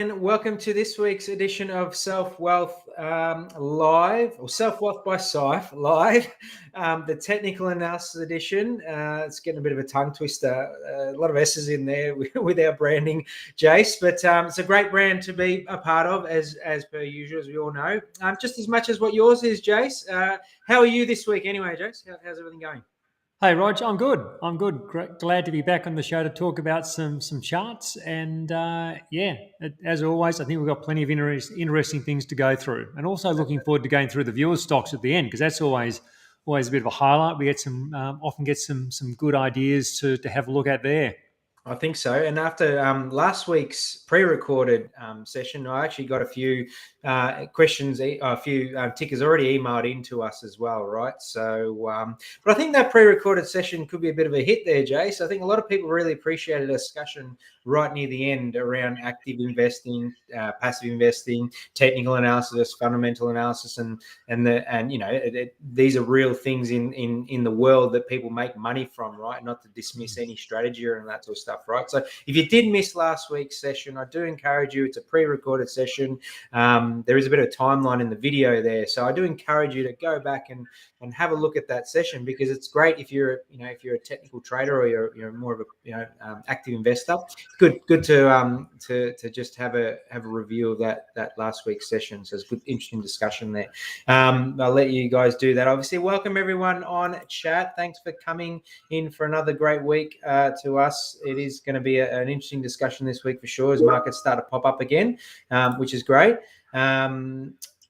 And welcome to this week's edition of Selfwealth Live, or Selfwealth by Syfe Live, the technical analysis edition. It's getting a bit of a tongue twister, a lot of S's in there with our branding, Jace, but it's a great brand to be a part of, as per usual, as we all know, just as much as what yours is, Jace. How are you this week anyway, Jace? How's everything going? Hey, Rog, I'm good. Glad to be back on the show to talk about some charts. And as always, I think we've got plenty of interesting things to go through. And also looking forward to going through the viewers' stocks at the end, because that's always a bit of a highlight. We get often get some good ideas to have a look at there. I think so. And after last week's pre-recorded session, I actually got a few questions, a few tickers already emailed into us as well, right? So, but I think that pre-recorded session could be a bit of a hit there, Jace. I think a lot of people really appreciated a discussion right near the end around active investing, passive investing, technical analysis, fundamental analysis, and these are real things in the world that people make money from, right? Not to dismiss any strategy and that sort of stuff, right? So if you did miss last week's session, I do encourage you. It's a pre-recorded session. There is a bit of timeline in the video there, so I do encourage you to go back and have a look at that session, because it's great if you're a technical trader or you're more of a active investor. Good to just have a review of that last week's session. So it's good, interesting discussion there. I'll let you guys do that. Obviously, welcome everyone on chat. Thanks for coming in for another great week to us. It is going to be an interesting discussion this week for sure, as markets start to pop up again, which is great. All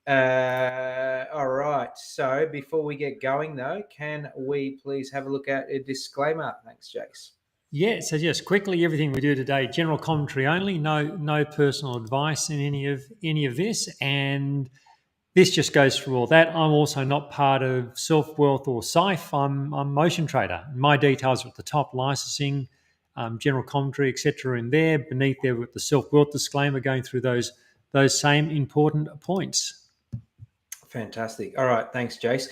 right. So before we get going, though, can we please have a look at a disclaimer? Thanks, Jace. Yeah, so just quickly, everything we do today, general commentary only, no personal advice in any of this, and this just goes through all that. I'm also not part of Selfwealth or Syfe. I'm Motion Trader. My details are at the top: licensing, general commentary, etc. In there. Beneath there, with the Selfwealth disclaimer, going through those same important points. Fantastic. All right. Thanks, Jace.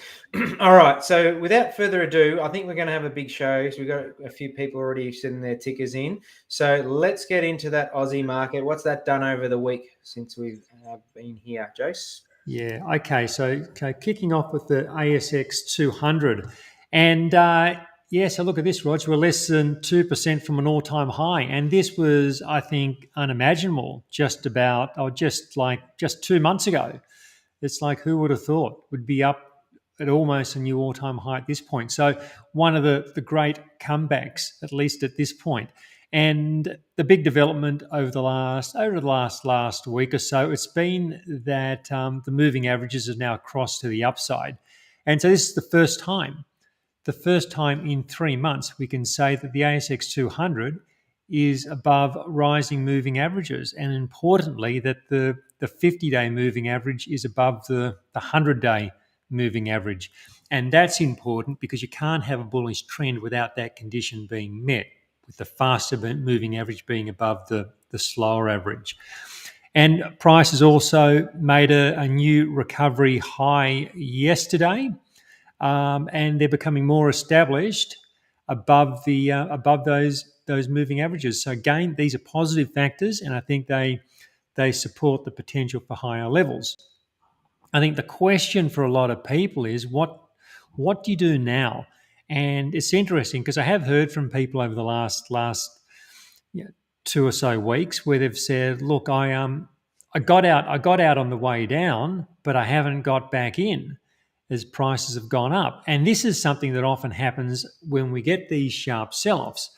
All right. So without further ado, I think we're going to have a big show. So we've got a few people already sending their tickers in. So let's get into that Aussie market. What's that done over the week since we've been here, Jace? Yeah. Okay. So kicking off with the ASX 200. And so look at this, Roger. We're less than 2% from an all-time high. And this was, I think, unimaginable just 2 months ago. It's like, who would have thought would be up at almost a new all-time high at this point? So one of the great comebacks, at least at this point. And the big development over the last week or so, it's been that the moving averages have now crossed to the upside. And so this is the first time in 3 months we can say that the ASX 200 is above rising moving averages, and importantly that the 50-day moving average is above the 100-day moving average. And that's important because you can't have a bullish trend without that condition being met, with the faster moving average being above the slower average. And prices also made a new recovery high yesterday, and they're becoming more established above those moving averages. So again, these are positive factors, and I think they support the potential for higher levels. I think the question for a lot of people is what do you do now? And it's interesting because I have heard from people over the last 2 or so weeks where they've said, "Look, I got out on the way down, but I haven't got back in as prices have gone up." And this is something that often happens when we get these sharp sell-offs.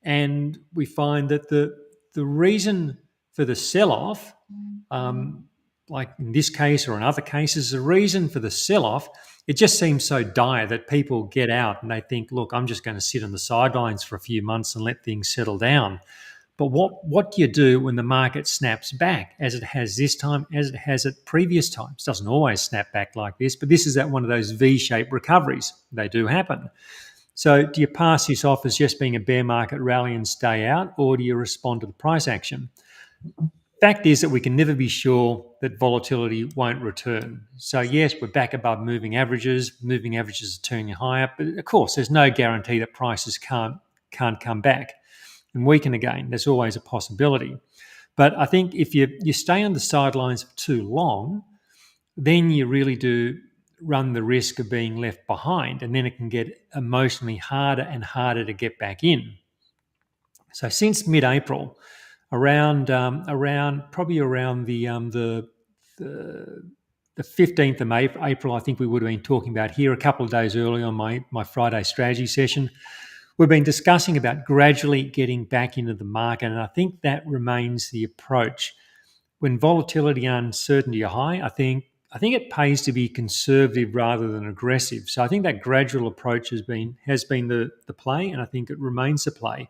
And we find that the reason for the sell-off, like in this case or in other cases, the reason for the sell-off, it just seems so dire that people get out and they think, look, I'm just going to sit on the sidelines for a few months and let things settle down. But what do you do when the market snaps back, as it has this time, as it has at previous times? It doesn't always snap back like this, but this is at one of those V-shaped recoveries. They do happen. So do you pass this off as just being a bear market rally and stay out, or do you respond to the price action? Fact is that we can never be sure that volatility won't return. So yes, we're back above moving averages. Moving averages are turning higher, but of course, there's no guarantee that prices can't come back and weaken again. There's always a possibility. But I think if you stay on the sidelines for too long, then you really do run the risk of being left behind, and then it can get emotionally harder and harder to get back in. So since mid-April, around the 15th of April, I think we would have been talking about here a couple of days early on my Friday strategy session. We've been discussing about gradually getting back into the market, and I think that remains the approach. When volatility and uncertainty are high, I think it pays to be conservative rather than aggressive. So I think that gradual approach has been the play, and I think it remains the play.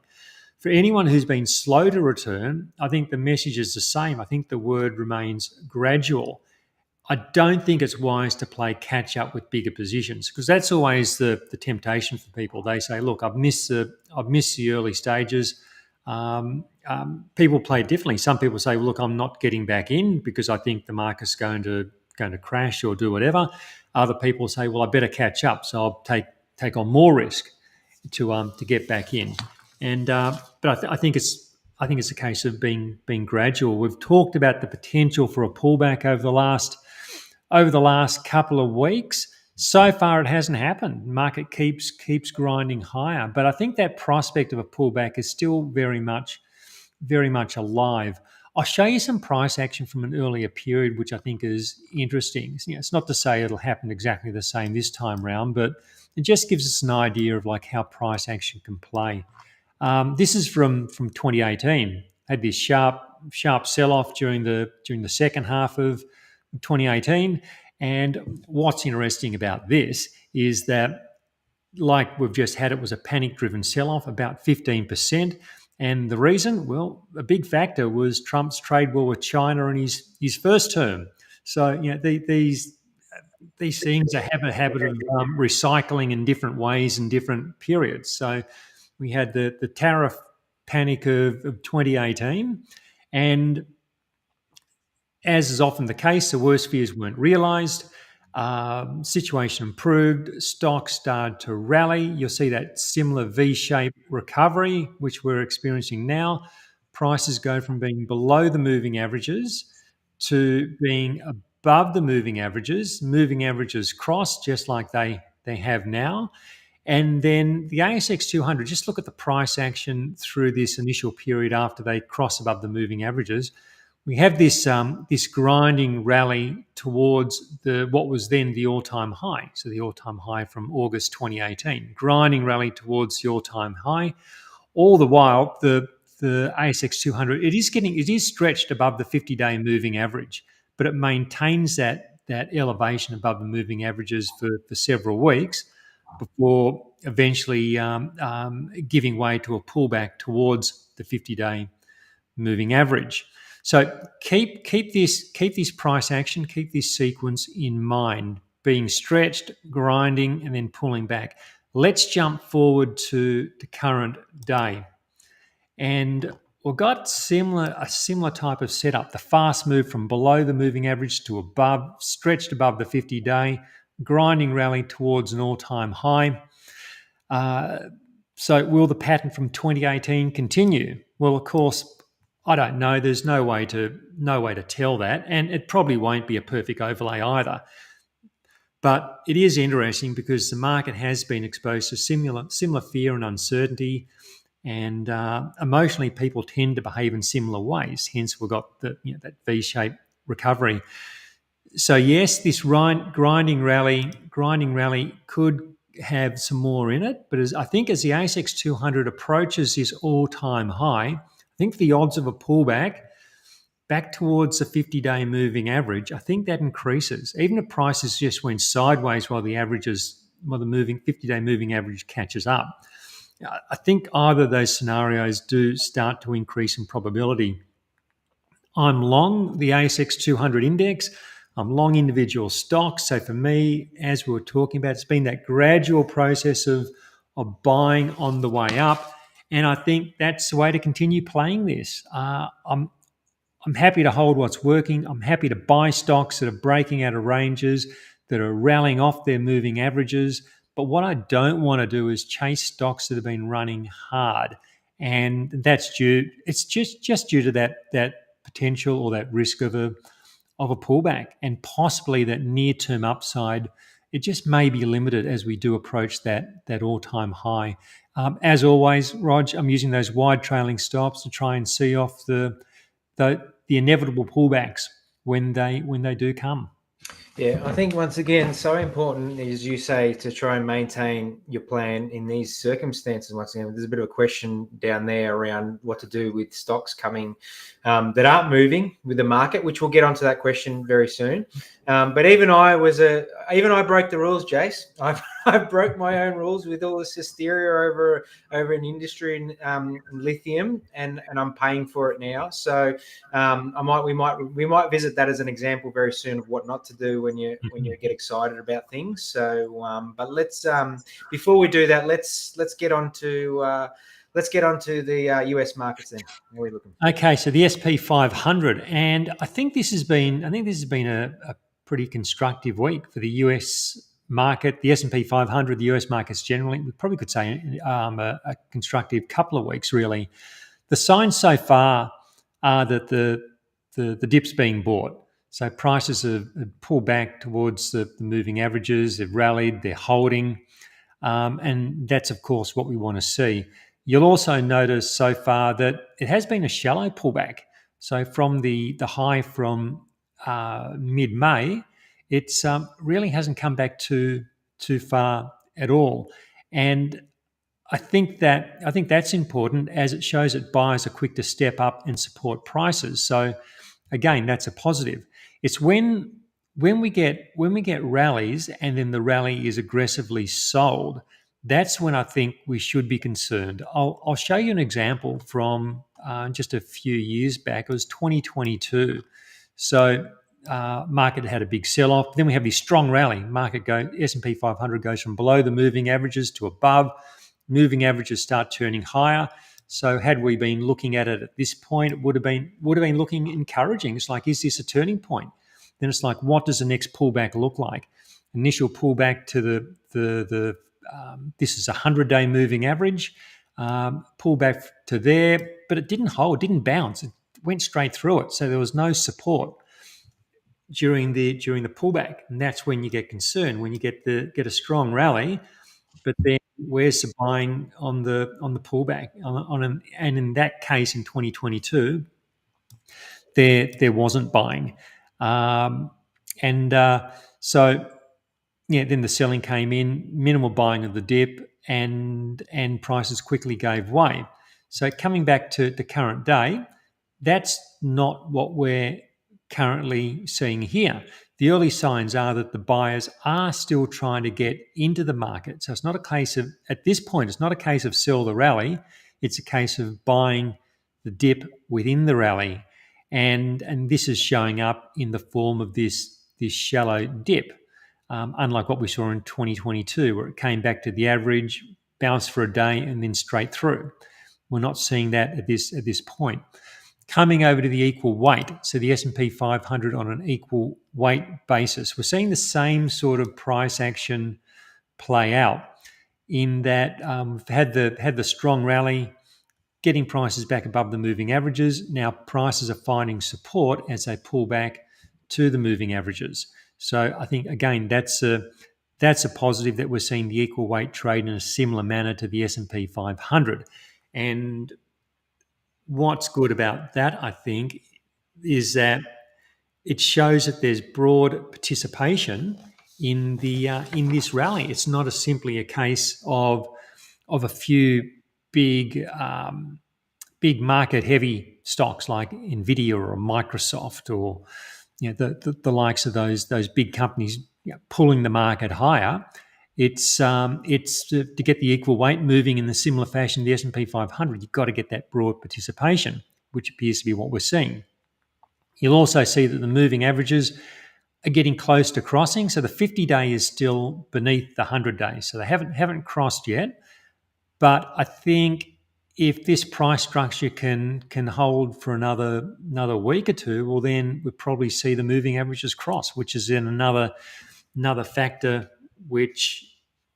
For anyone who's been slow to return, I think the message is the same. I think the word remains gradual. I don't think it's wise to play catch up with bigger positions, because that's always the temptation for people. They say, "Look, I've missed the early stages." People play differently. Some people say, well, "Look, I'm not getting back in because I think the market's going to crash or do whatever." Other people say, "Well, I better catch up, so I'll take on more risk to get back in." And but I think it's a case of being gradual. We've talked about the potential for a pullback over the last couple of weeks. So far, it hasn't happened. The market keeps grinding higher, but I think that prospect of a pullback is still very much alive. I'll show you some price action from an earlier period, which I think is interesting. It's not to say it'll happen exactly the same this time round, but it just gives us an idea of like how price action can play. This is from 2018. Had this sharp sell-off during the second half of 2018. And what's interesting about this is that, like we've just had, it was a panic-driven sell-off, about 15%. And the reason, well, a big factor was Trump's trade war with China in his first term. So, these things have a habit of recycling in different ways in different periods. So we had the tariff panic of 2018, and as is often the case, the worst fears weren't realised. Situation improved. Stocks started to rally. You'll see that similar V-shaped recovery, which we're experiencing now. Prices go from being below the moving averages to being above the moving averages. Moving averages cross just like they have now. And then the ASX 200, just look at the price action through this initial period after they cross above the moving averages. We have this grinding rally towards what was then the all-time high. So the all-time high from August 2018, grinding rally towards the all-time high. All the while, the ASX 200 it is stretched above the 50-day moving average, but it maintains that elevation above the moving averages for several weeks before eventually giving way to a pullback towards the 50-day moving average. So keep this price action, keep this sequence in mind, being stretched, grinding, and then pulling back. Let's jump forward to the current day. And we've got a similar type of setup. The fast move from below the moving average to above, stretched above the 50-day, grinding rally towards an all-time high. So will the pattern from 2018 continue? Well, of course, I don't know. There's no way to tell that, and it probably won't be a perfect overlay either. But it is interesting because the market has been exposed to similar fear and uncertainty, and emotionally, people tend to behave in similar ways. Hence, we've got that V-shaped recovery. So yes, this grinding rally could have some more in it, but I think as the ASX 200 approaches this all-time high, I think the odds of a pullback back towards the 50-day moving average, I think that increases. Even if prices just went sideways while the 50-day moving average catches up, I think either of those scenarios do start to increase in probability. I'm long the ASX 200 index. I'm long individual stocks. So for me, as we were talking about, it's been that gradual process of buying on the way up. And I think that's the way to continue playing this. I'm happy to hold what's working. I'm happy to buy stocks that are breaking out of ranges, that are rallying off their moving averages. But what I don't want to do is chase stocks that have been running hard. And that's due. It's just due to that potential or that risk of a pullback, and possibly that near-term upside, it just may be limited as we do approach that all-time high. As always, Rog, I'm using those wide trailing stops to try and see off the inevitable pullbacks when they do come. Yeah, I think once again, so important, as you say, to try and maintain your plan in these circumstances. Once again, there's a bit of a question down there around what to do with stocks coming that aren't moving with the market, which we'll get onto that question very soon. But even I broke the rules, Jace. I broke my own rules with all this hysteria over an industry in lithium, and I'm paying for it now. So we might visit that as an example very soon of what not to do when you get excited about things. So, but let's before we do that, let's get on to the US markets then. How are we looking? Okay, so the SP 500, and I think this has been a pretty constructive week for the US market, the S&P 500, the US markets generally. We probably could say a constructive couple of weeks, really. The signs so far are that the dip's being bought. So prices have pulled back towards the moving averages. They've rallied. They're holding, and that's of course what we want to see. You'll also notice so far that it has been a shallow pullback. So from the high from mid-May, it's really hasn't come back too far at all, and I think that's important, as it shows that buyers are quick to step up and support prices. So again, that's a positive. It's when we get rallies and then the rally is aggressively sold, that's when I think we should be concerned. I'll show you an example from just a few years back. It was 2022. So market had a big sell-off. Then we have this strong rally. S&P 500 goes from below the moving averages to above. Moving averages start turning higher. So had we been looking at it at this point, it would have been looking encouraging. It's like, is this a turning point? Then it's like, what does the next pullback look like? Initial pullback to the this is a 100-day moving average. Pullback to there, but it didn't hold, didn't bounce. It went straight through it. So there was no support during the pullback, and that's when you get concerned, when you get a strong rally, but then where's the buying on the pullback and in that case in 2022 there wasn't buying, so yeah, then the selling came in, minimal buying of the dip, and prices quickly gave way. So coming back to the current day, that's not what we're currently seeing here. The early signs are that the buyers are still trying to get into the market. So it's not a case of, at this point, it's not a case of sell the rally. It's a case of buying the dip within the rally. And this is showing up in the form of this shallow dip, unlike what we saw in 2022, where it came back to the average, bounced for a day, and then straight through. We're not seeing that at this point. Coming over to the equal weight, so the S&P 500 on an equal weight basis, we're seeing the same sort of price action play out in that we've had the strong rally, getting prices back above the moving averages. Now prices are finding support as they pull back to the moving averages. So I think, again, that's a positive that we're seeing the equal weight trade in a similar manner to the S&P 500. And what's good about that, I think, is that it shows that there's broad participation in this rally. It's not simply a case of a few big market heavy stocks like Nvidia or Microsoft, or the likes of those big companies pulling the market higher. It's to get the equal weight moving in the similar fashion the S&P 500, you've got to get that broad participation, which appears to be what we're seeing. You'll also see that the moving averages are getting close to crossing. So the 50-day is still beneath the 100-day. So they haven't crossed yet. But I think if this price structure can hold for another week or two, well, then we'll probably see the moving averages cross, which is then another factor which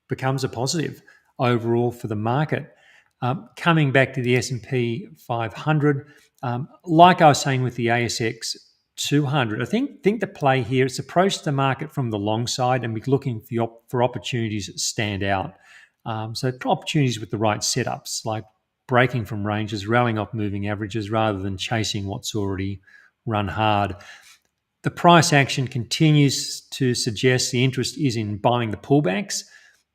becomes a positive overall for the market. Coming back to the S&P 500, Like I was saying with the ASX 200, I think the play here is approach the market from the long side and be looking for opportunities that stand out. So opportunities with the right setups, like breaking from ranges, rallying off moving averages rather than chasing what's already run hard. The price action continues to suggest the interest is in buying the pullbacks,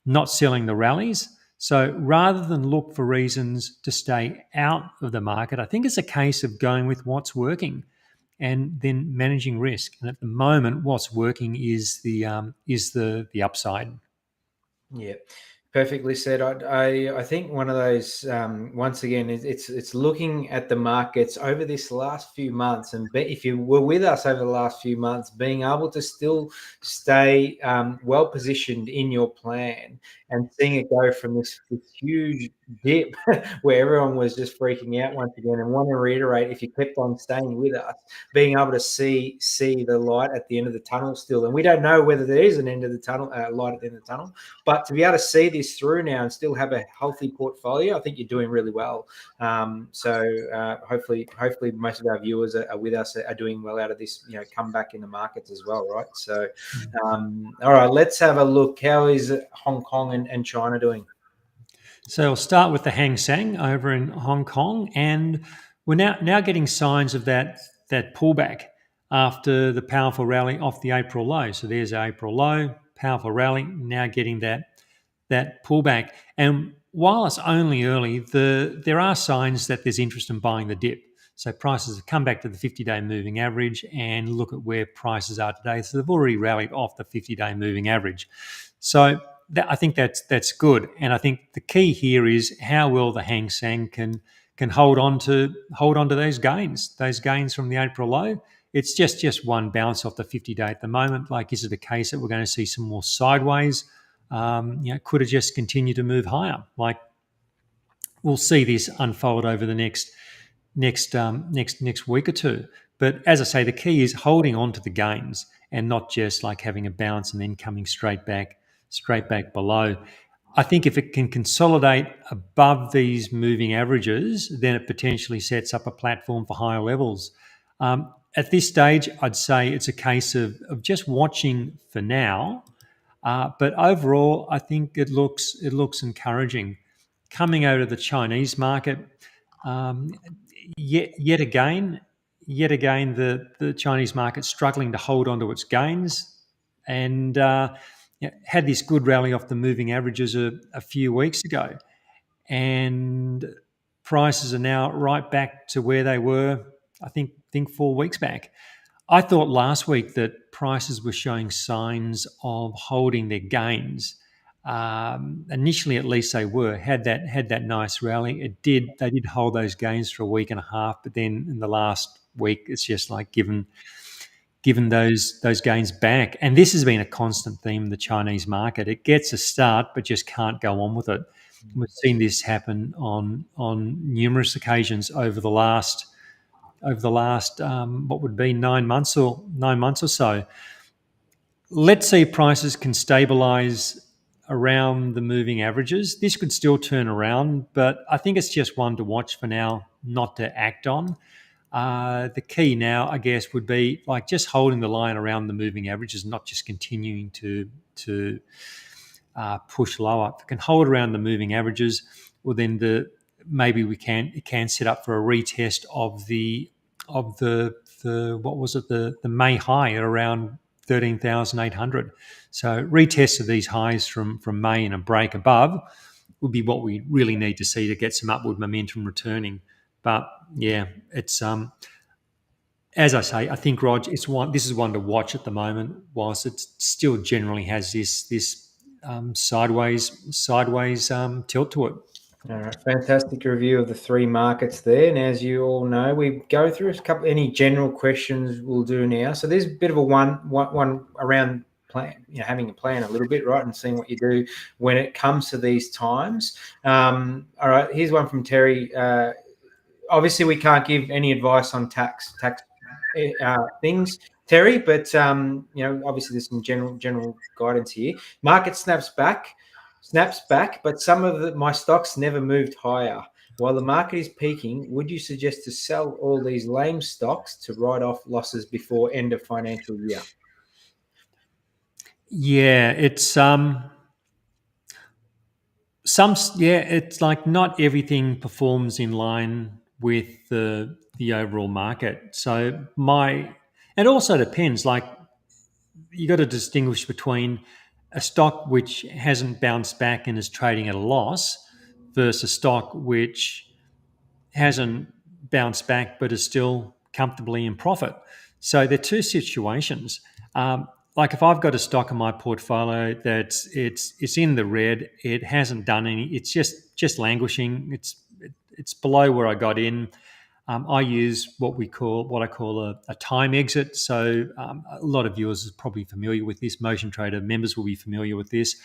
not selling the rallies. So rather than look for reasons to stay out of the market, I think it's a case of going with what's working and then managing risk. And at the moment, what's working is the upside. Yeah, perfectly said. I think one of those once again it's looking at the markets over this last few months, and if you were with us over the last few months, being able to still stay well positioned in your plan and seeing it go from this huge dip where everyone was just freaking out once again. And want to reiterate, if you kept on staying with us, being able to see the light at the end of the tunnel still, and we don't know whether there is an end of the tunnel, light at the end of the tunnel. But to be able to see this through now and still have a healthy portfolio, I think you're doing really well. Hopefully most of our viewers are with us, are doing well out of this, comeback in the markets as well, right? So, all right, let's have a look. How is Hong Kong and China doing? So I'll start with the Hang Seng over in Hong Kong, and we're now getting signs of that pullback after the powerful rally off the April low. So there's our April low, powerful rally, now getting that pullback. And while it's only early, there are signs that there's interest in buying the dip. So prices have come back to the 50-day moving average and look at where prices are today. So they've already rallied off the 50-day moving average. So I think that's good, and I think the key here is how well the Hang Seng can hold on to those gains from the April low. It's just one bounce off the 50-day at the moment. Like, is it a case that we're going to see some more sideways? Could it just continue to move higher? Like, we'll see this unfold over the next week or two. But as I say, the key is holding on to the gains and not just like having a bounce and then coming straight back below. I think if it can consolidate above these moving averages, then it potentially sets up a platform for higher levels. At this stage, I'd say it's a case of just watching for now. But overall, I think it looks encouraging. Coming out of the Chinese market, yet again, the Chinese market struggling to hold on to its gains, and had this good rally off the moving averages a few weeks ago, and prices are now right back to where they were. I think 4 weeks back. I thought last week that prices were showing signs of holding their gains. Initially, at least, they had that nice rally. They did hold those gains for a week and a half, but then in the last week, it's just like given those gains back. And this has been a constant theme in the Chinese market. It gets a start, but just can't go on with it. We've seen this happen on numerous occasions over the last what would be 9 months or so. Let's see if prices can stabilise around the moving averages. This could still turn around, but I think it's just one to watch for now, not to act on. The key now, I guess, would be like just holding the line around the moving averages, not just continuing to push lower. If it can hold around the moving averages, well, then maybe it can set up for a retest of the what was it, the May high at around 13,800. So retest of these highs from May and a break above would be what we really need to see to get some upward momentum returning. But yeah, it's as I say, I think, Rog, this is one to watch at the moment, whilst it still generally has this sideways tilt to it. All right, fantastic review of the three markets there. And as you all know, we go through any general questions we'll do now. So there's a bit of a one around plan, having a plan a little bit, right, and seeing what you do when it comes to these times. All right, here's one from Terry. Obviously, we can't give any advice on tax things, Terry, but obviously there's some general guidance here. Market snaps back, but some of my stocks never moved higher. While the market is peaking, would you suggest to sell all these lame stocks to write off losses before end of financial year? Yeah, it's it's like not everything performs in line with the overall market. So it also depends. Like you got to distinguish between a stock which hasn't bounced back and is trading at a loss versus a stock which hasn't bounced back but is still comfortably in profit. So they're two situations. Like if I've got a stock in my portfolio that's it's in the red, it hasn't done any, it's just languishing. It's below where I got in. I use what I call a time exit. So a lot of viewers are probably familiar with this. Motion Trader members will be familiar with this.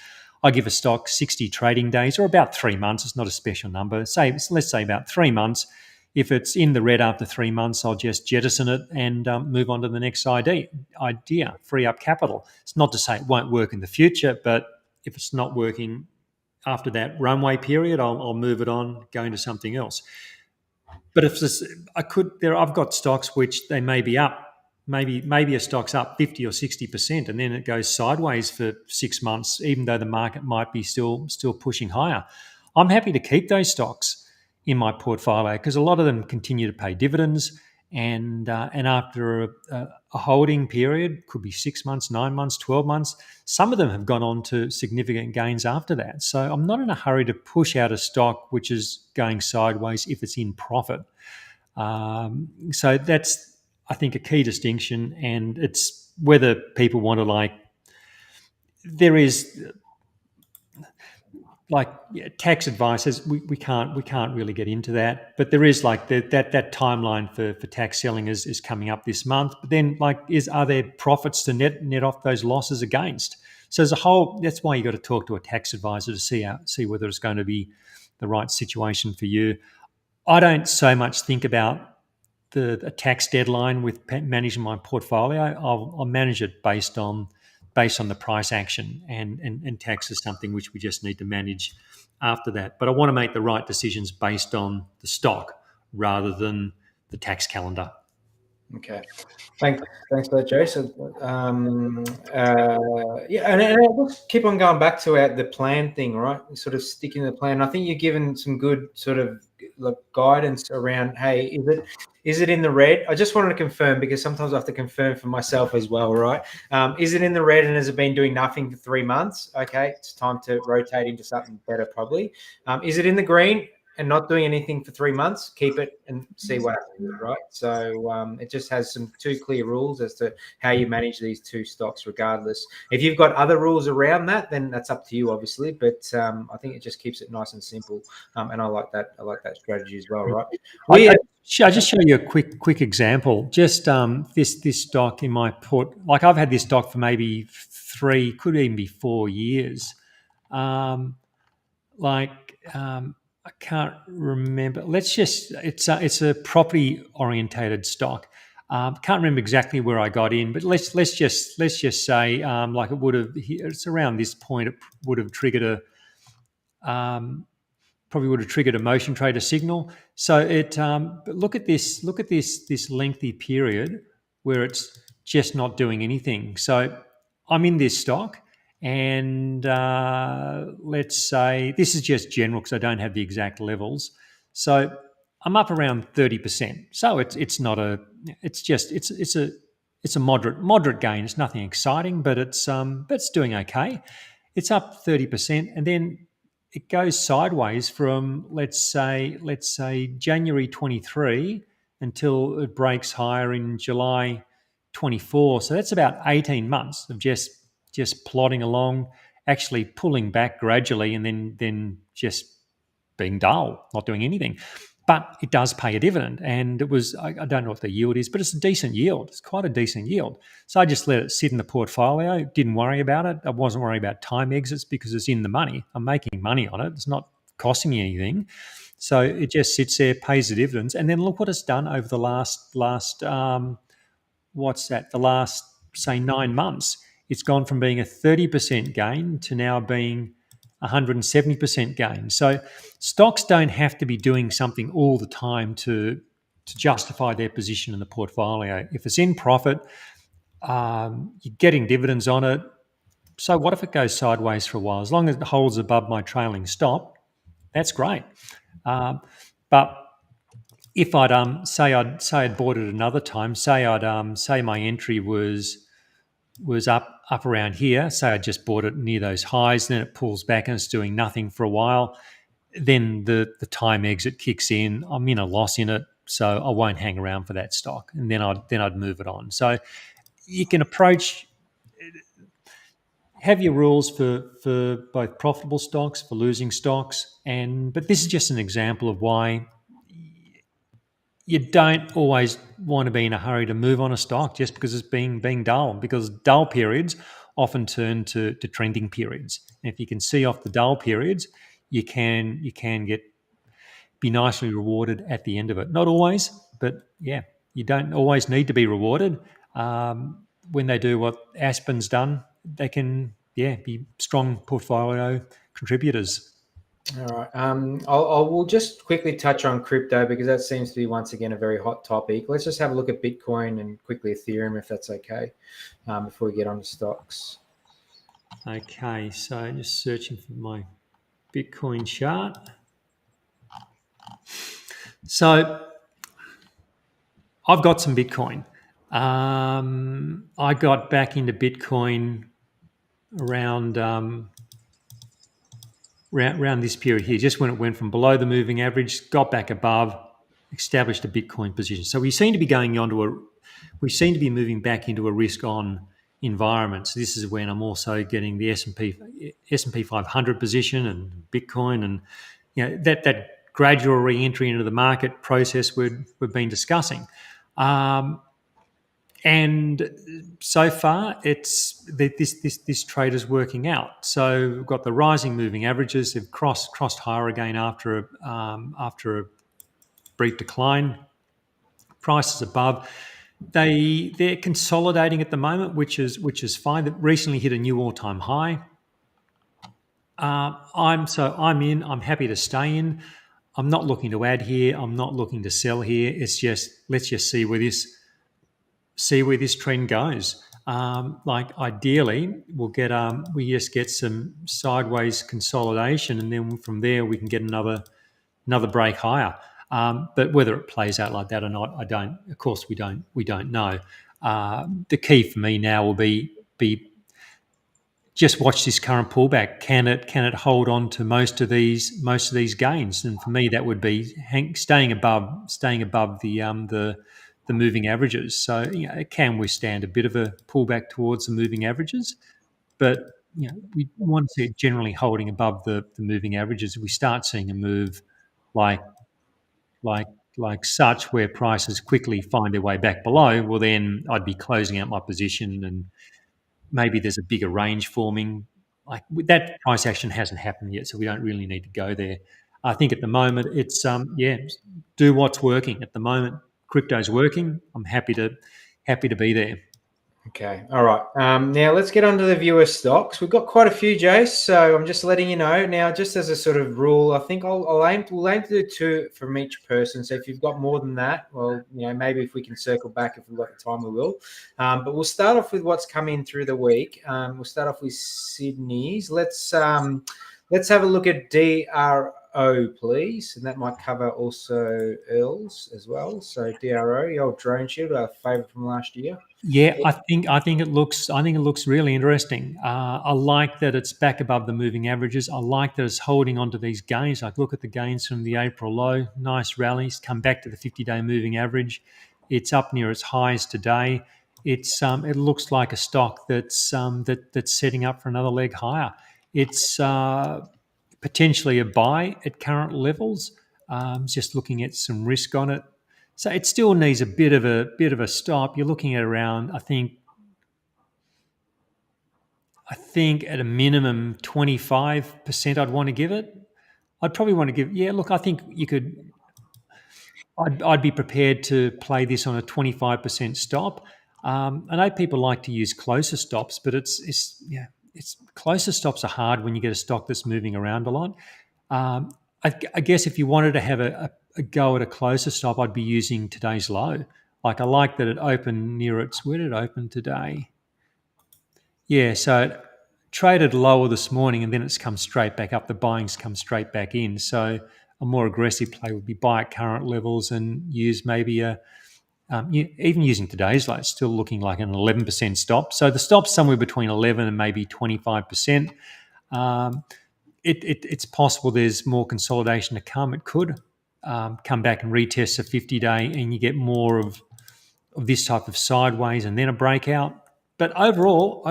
I give a stock 60 trading days, or about 3 months. It's not a special number. Let's say about 3 months. If it's in the red after 3 months, I'll just jettison it and move on to the next idea, free up capital. It's not to say it won't work in the future, but if it's not working after that runway period, I'll move it on, go into something else. But if this, I've got stocks which they may be up, maybe a stock's up 50 or 60%, and then it goes sideways for 6 months, even though the market might be still pushing higher. I'm happy to keep those stocks in my portfolio because a lot of them continue to pay dividends, and after a holding period, could be 6 months, 9 months, 12 months. Some of them have gone on to significant gains after that. So I'm not in a hurry to push out a stock which is going sideways if it's in profit. So that's, I think, a key distinction, and it's whether people want to there is tax advice. We can't really get into that, but there is that timeline for tax selling is coming up this month. But then are there profits to net off those losses against? So as a whole, that's why you got to talk to a tax advisor to see whether it's going to be the right situation for you. I don't so much think about the tax deadline with managing my portfolio. I'll manage it based on the price action, and tax is something which we just need to manage after that. But I want to make the right decisions based on the stock rather than the tax calendar. Okay. Thanks for that, Joe. So, yeah, and I'll just keep on going back to the plan thing, right? Sort of sticking to the plan. I think you're given some good sort of guidance around, hey, is it in the red? I just wanted to confirm, because sometimes I have to confirm for myself as well, right? Is it in the red and has it been doing nothing for 3 months? Okay, it's time to rotate into something better, probably. Is it in the green and not doing anything for 3 months? Keep it and see what happens, right? So it just has some two clear rules as to how you manage these two stocks regardless. If you've got other rules around that, then that's up to you, obviously, but I think it just keeps it nice and simple, and I like that strategy as well, right? I'll just show you a quick example. Just this stock in my I've had this stock for maybe 3, could even be 4 years. I can't remember. It's a property orientated stock. Can't remember exactly where I got in, but let's just say it's around this point it would have triggered a motion trader signal. So but look at this lengthy period where it's just not doing anything. So I'm in this stock, and let's say this is just general because I don't have the exact levels. So I'm up around 30%. So it's a moderate gain. It's nothing exciting, but it's doing okay. It's up 30%, and then it goes sideways from let's say January 23 until it breaks higher in July 24. So that's about 18 months of just plodding along, actually pulling back gradually, and then just being dull, not doing anything. But it does pay a dividend, and I don't know what the yield is, but it's a decent yield. It's quite a decent yield. So I just let it sit in the portfolio, didn't worry about it. I wasn't worried about time exits because it's in the money. I'm making money on it. It's not costing me anything. So it just sits there, pays the dividends, and then look what it's done over the last say 9 months. It's gone from being a 30% gain to now being 170% gain. So stocks don't have to be doing something all the time to justify their position in the portfolio. If it's in profit, you're getting dividends on it. So what if it goes sideways for a while? As long as it holds above my trailing stop, that's great. But if I'd bought it another time, say my entry was up around here, say I just bought it near those highs, then it pulls back and it's doing nothing for a while, then the time exit kicks in. I'm in a loss in it, so I won't hang around for that stock, and then I'd move it on. So you can have your rules for both profitable stocks, for losing stocks, but this is just an example of why you don't always want to be in a hurry to move on a stock just because it's being dull, because dull periods often turn to trending periods. And if you can see off the dull periods, you can be nicely rewarded at the end of it. Not always, but yeah, you don't always need to be rewarded. When they do what Aspen's done, they can be strong portfolio contributors. All right. We'll just quickly touch on crypto because that seems to be once again a very hot topic. Let's just have a look at Bitcoin and quickly Ethereum, if that's okay, before we get on to stocks. Okay, so just searching for my Bitcoin chart. So I've got some Bitcoin. I got back into Bitcoin around this period here, just when it went from below the moving average, got back above, established a Bitcoin position. So we seem to be moving back into a risk-on environment. So this is when I'm also getting the S&P 500 position and Bitcoin, and that gradual re-entry into the market process we've been discussing. And so far, this trade is working out. So we've got the rising moving averages. They've crossed higher again after a brief decline. Prices above. They're consolidating at the moment, which is fine. They've recently hit a new all-time high. I'm in. I'm happy to stay in. I'm not looking to add here. I'm not looking to sell here. It's just let's just see where this trend goes. Ideally, we just get some sideways consolidation, and then from there we can get another break higher. But whether it plays out like that or not, I don't. Of course, we don't know. The key for me now will be just watch this current pullback. Can it hold on to most of these gains? And for me, that would be staying above the moving averages. So it can withstand a bit of a pullback towards the moving averages, but we want to see it generally holding above the moving averages. If we start seeing a move like such where prices quickly find their way back below, well then I'd be closing out my position, and maybe there's a bigger range forming. Like that price action hasn't happened yet, so we don't really need to go there. I think at the moment it's do what's working. At the moment, crypto's working. I'm happy to be there. Okay. All right. Now let's get on to the viewer stocks. We've got quite a few, Jace. So I'm just letting you know now, just as a sort of rule, I think we'll aim to do two from each person. So if you've got more than that, well, maybe if we can circle back, if we've got the time, we will. But we'll start off with what's come in through the week. We'll start off with Sydney's. Let's have a look at DRO, please, and that might cover also Earls as well. So DRO, the old drone shield, our favourite from last year. Yeah, I think it looks really interesting. I like that it's back above the moving averages. I like that it's holding on to these gains. Like look at the gains from the April low, nice rallies, come back to the 50-day moving average. It's up near its highs today. It looks like a stock that's setting up for another leg higher. It's potentially a buy at current levels. Just looking at some risk on it. So it still needs a bit of a stop. You're looking at around, I think at a minimum 25% I'd want to give it. I'd probably want to give, I think you could, I'd be prepared to play this on a 25% stop. I know people like to use closer stops, but it's closer stops are hard when you get a stock that's moving around a lot. I guess if you wanted to have a go at a closer stop, I'd be using today's low. Like I like that it opened near its. Where did it open today? Yeah, so it traded lower this morning and then it's come straight back up. The buying's come straight back in. So a more aggressive play would be buy at current levels and use maybe even using today's low, it's still looking like an 11% stop. So the stop's somewhere between 11 and maybe 25%. Um, it's possible there's more consolidation to come. It could come back and retest a 50-day and you get more of this type of sideways and then a breakout. But overall,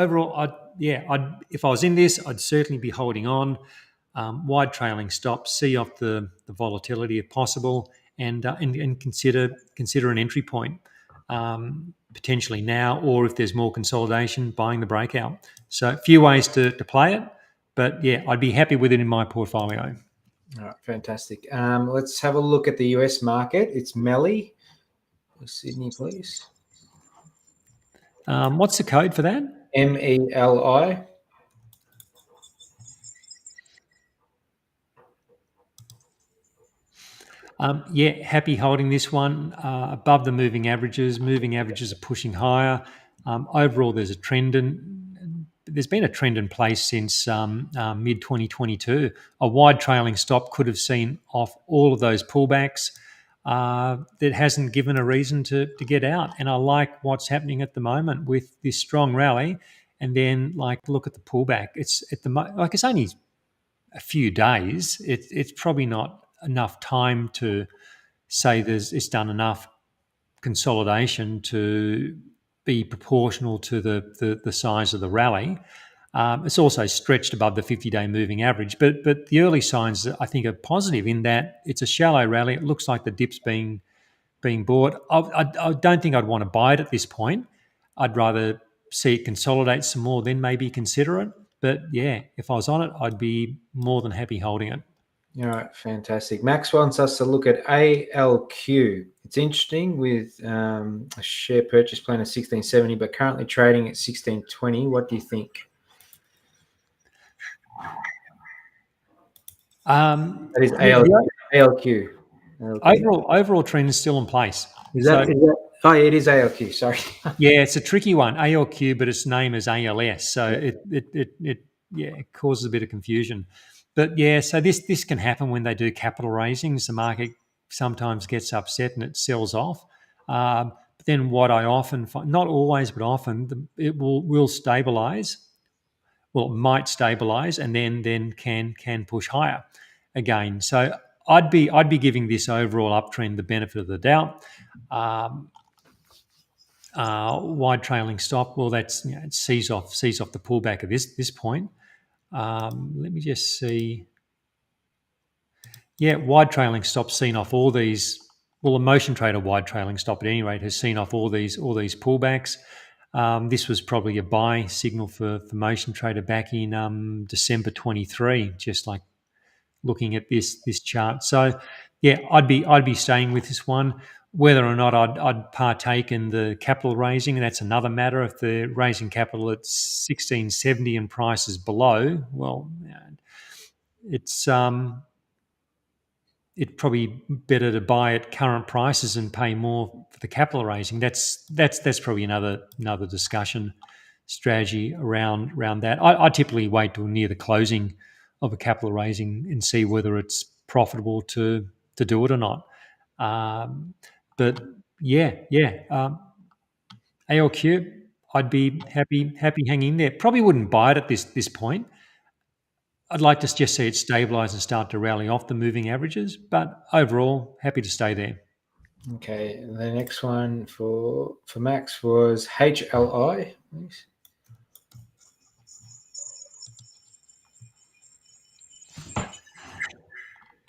if I was in this, I'd certainly be holding on. Wide trailing stops, see off the volatility if possible, and consider an entry point potentially now, or if there's more consolidation, buying the breakout. So a few ways to play it, but yeah, I'd be happy with it in my portfolio. All right, fantastic. Let's have a look at the US market. It's Melly. Sydney, please. What's the code for that? MELI. Happy holding this one above the moving averages. Moving averages are pushing higher. Overall, there's been a trend in place since mid 2022. A wide trailing stop could have seen off all of those pullbacks. That hasn't given a reason to get out. And I like what's happening at the moment with this strong rally. And then, look at the pullback. It's it's only a few days. It's probably not enough time to say it's done enough consolidation to be proportional to the size of the rally. It's also stretched above the 50-day moving average, but the early signs I think are positive in that it's a shallow rally. It looks like the dip's being bought. I don't think I'd want to buy it at this point. I'd rather see it consolidate some more, then maybe consider it. But yeah, if I was on it, I'd be more than happy holding it. All right, fantastic. Max wants us to look at ALQ. It's interesting with a share purchase plan of 1670, but currently trading at 1620. What do you think? That is ALQ. Overall trend is still in place. Is that? Oh, it is ALQ. Sorry. Yeah, it's a tricky one, ALQ, but its name is ALS, so it causes a bit of confusion. But yeah, so this can happen when they do capital raisings. The market sometimes gets upset and it sells off. But then what I often find, not always, but often, it will stabilise. Well, it might stabilise and then can push higher again. So I'd be giving this overall uptrend the benefit of the doubt. Wide trailing stop. Well, that's it sees off the pullback at this point. Let me just see. Yeah, wide trailing stop seen off all these. Well, a motion trader wide trailing stop at any rate has seen off all these pullbacks. This was probably a buy signal for motion trader back in December 23. Just like looking at this chart. So yeah, I'd be staying with this one. Whether or not I'd partake in the capital raising, and that's another matter. If they're raising capital at 1670 and prices below, well, it's probably better to buy at current prices and pay more for the capital raising. That's probably another discussion strategy around that. I typically wait till near the closing of a capital raising and see whether it's profitable to do it or not. But ALQ, I'd be happy hanging there. Probably wouldn't buy it at this point. I'd like to just see it stabilise and start to rally off the moving averages, but overall, happy to stay there. Okay, the next one for Max was HLI. Please.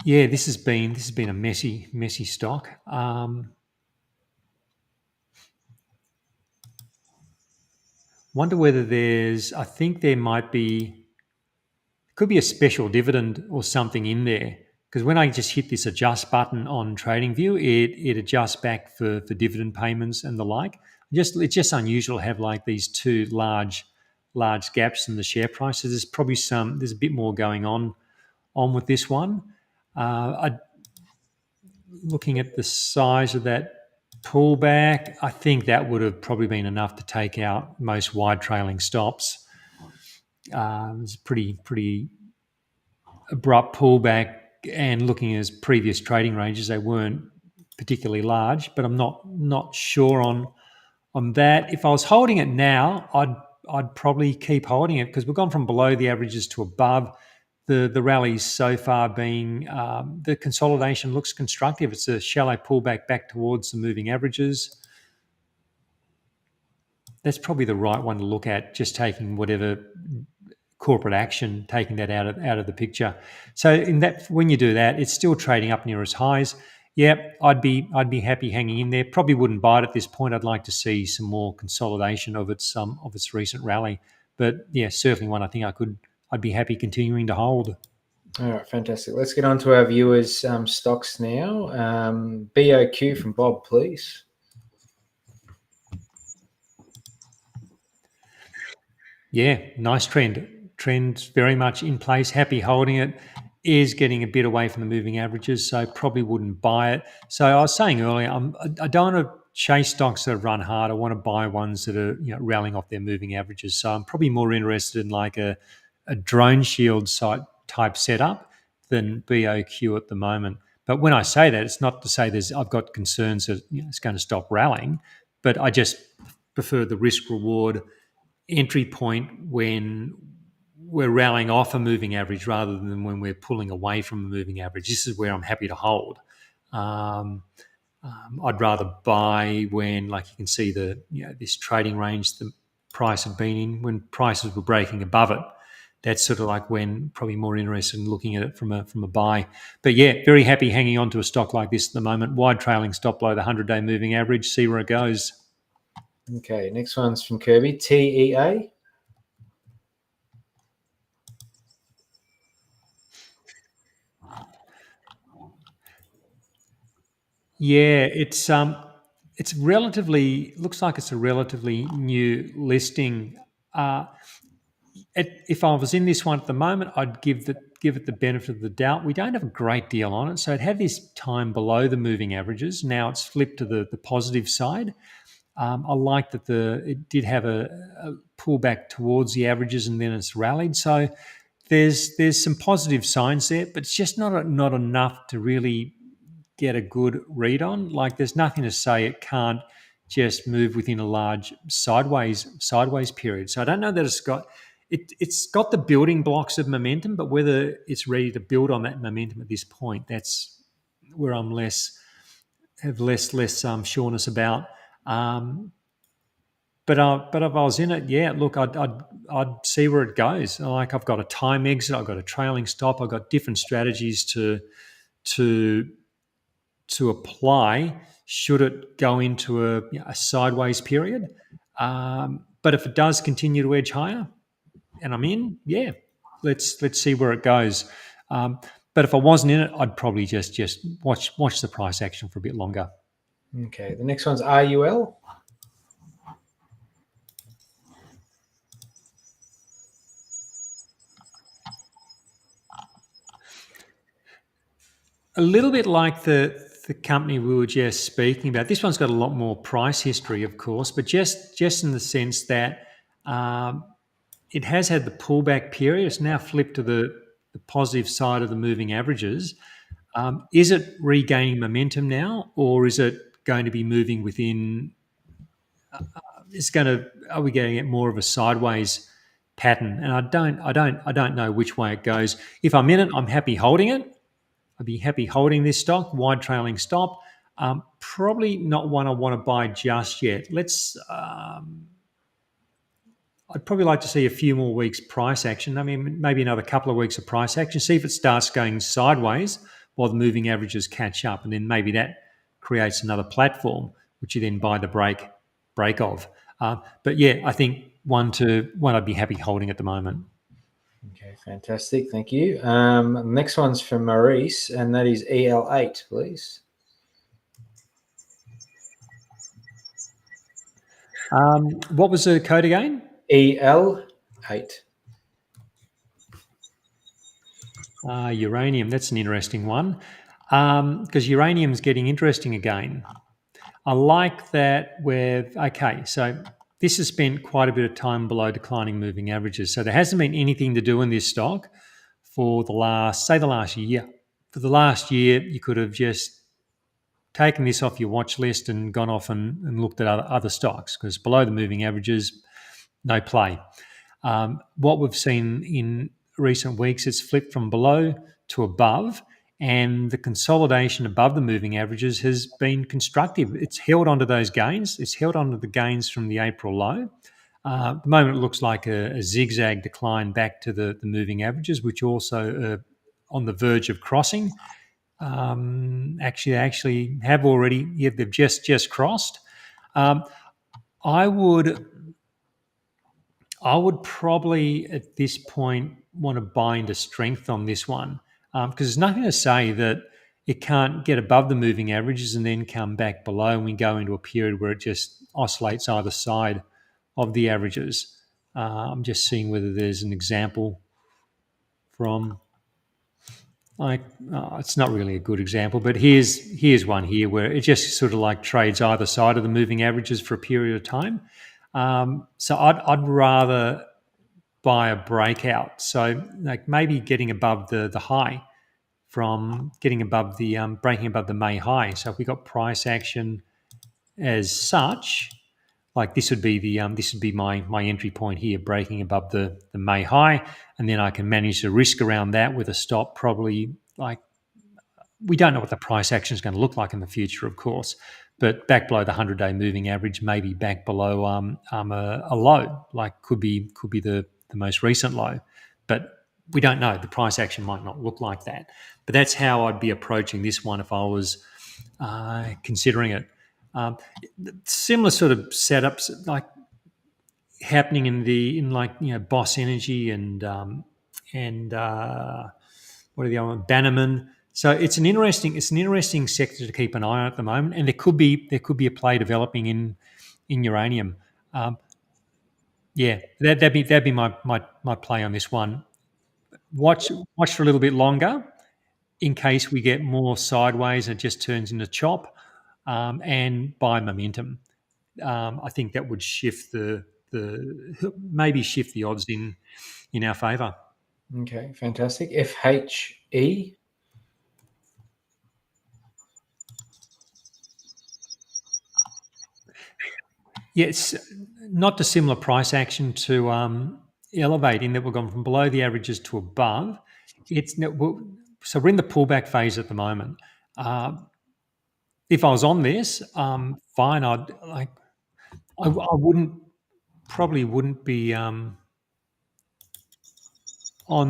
Yeah, this has been a messy stock. Wonder whether I think there could be a special dividend or something in there, because when I just hit this adjust button on TradingView, it adjusts back for dividend payments and the like. It's just unusual to have like these two large large gaps in the share price. So there's probably there's a bit more going on with this one. Looking at the size of that pullback, I think that would have probably been enough to take out most wide trailing stops. It's pretty abrupt pullback, and looking at previous trading ranges, they weren't particularly large, but I'm not sure on that. If I was holding it now, I'd probably keep holding it because we've gone from below the averages to above. The rallies so far being the consolidation looks constructive. It's a shallow pullback back towards the moving averages. That's probably the right one to look at, just taking whatever corporate action, taking that out of the picture. So in that, when you do that, it's still trading up near its highs. Yeah, I'd be happy hanging in there. Probably wouldn't buy it at this point. I'd like to see some more consolidation of its recent rally. But yeah, certainly one I think I'd be happy continuing to hold. All right, fantastic. Let's get on to our viewers' stocks now. BOQ from Bob, please. Yeah, nice trend. Trend very much in place. Happy holding it. Is getting a bit away from the moving averages, so probably wouldn't buy it. So I was saying earlier, I don't want to chase stocks that run hard. I want to buy ones that are rallying off their moving averages. So I'm probably more interested in like a drone shield site type setup than BOQ at the moment. But when I say that, it's not to say I've got concerns that it's going to stop rallying, but I just prefer the risk reward entry point when we're rallying off a moving average rather than when we're pulling away from a moving average. This is where I'm happy to hold. I'd rather buy when, like you can see this trading range the price had been in, when prices were breaking above it. That's sort of like when probably more interested in looking at it from a buy. But yeah, very happy hanging on to a stock like this at the moment. Wide trailing stop below the 100-day moving average. See where it goes. Okay, next one's from Kirby. TEA. Yeah, it's relatively, looks like it's a relatively new listing. If I was in this one at the moment, I'd give it the benefit of the doubt. We don't have a great deal on it, so it had this time below the moving averages. Now it's flipped to the positive side. I like that it did have a pullback towards the averages, and then it's rallied. So there's some positive signs there, but it's just not enough to really get a good read on. Like there's nothing to say it can't just move within a large sideways period. So I don't know that it's got the building blocks of momentum, but whether it's ready to build on that momentum at this point, that's where I'm less sureness about. But if I was in it, yeah, look, I'd see where it goes. Like I've got a time exit, I've got a trailing stop, I've got different strategies to apply should it go into a sideways period. But if it does continue to edge higher, and I'm in, yeah, let's see where it goes. But if I wasn't in it, I'd probably just watch the price action for a bit longer. Okay, the next one's RUL. A little bit like the company we were just speaking about. This one's got a lot more price history, of course, but just in the sense that it has had the pullback period. It's now flipped to the positive side of the moving averages. Is it regaining momentum now, or is it going to be moving within? Are we getting at more of a sideways pattern? And I don't know which way it goes. If I'm in it, I'm happy holding it. I'd be happy holding this stock, wide trailing stop. Probably not one I want to buy just yet. I'd probably like to see a few more weeks price action. I mean, maybe another couple of weeks of price action. See if it starts going sideways while the moving averages catch up, and then maybe that creates another platform which you then buy the break of. But yeah, I think one I'd be happy holding at the moment. Okay, fantastic. Thank you. Next one's from Maurice, and that is EL8, please. What was the code again? EL8. 8. Uranium, that's an interesting one because uranium's getting interesting again. I like that okay, so this has spent quite a bit of time below declining moving averages. So there hasn't been anything to do in this stock for the last year. For the last year, you could have just taken this off your watch list and gone off and looked at other stocks because below the moving averages, no play. What we've seen in recent weeks, it's flipped from below to above, and the consolidation above the moving averages has been constructive. It's held onto those gains. It's held onto the gains from the April low. At the moment, it looks like a zigzag decline back to the moving averages, which also are on the verge of crossing. Actually have already. Yeah, they've just crossed. I would probably at this point want to buy into strength on this one because there's nothing to say that it can't get above the moving averages and then come back below, and we go into a period where it just oscillates either side of the averages. I'm just seeing whether there's an example from it's not really a good example, but here's one here where it just sort of like trades either side of the moving averages for a period of time. So I'd rather buy a breakout. So like maybe getting above the high from getting above the breaking above the May high. So if we got price action as such, like this would be my entry point here, breaking above the May high, and then I can manage the risk around that with a stop probably like we don't know what the price action is going to look like in the future, of course, but back below the 100-day moving average, maybe back below a low, like could be the most recent low, but we don't know. The price action might not look like that, but that's how I'd be approaching this one if I was considering it. Similar sort of setups like happening in like Boss Energy and what are the other one? Bannerman. So it's an interesting sector to keep an eye on at the moment, and there could be a play developing in uranium. That'd be my play on this one. Watch for a little bit longer in case we get more sideways and it just turns into chop, and buy momentum. I think that would shift maybe shift the odds in our favour. Okay, fantastic. FHE. Yeah, it's not dissimilar price action to Elevate in that we've gone from below the averages to above. So we're in the pullback phase at the moment. If I was on this, fine. I wouldn't be on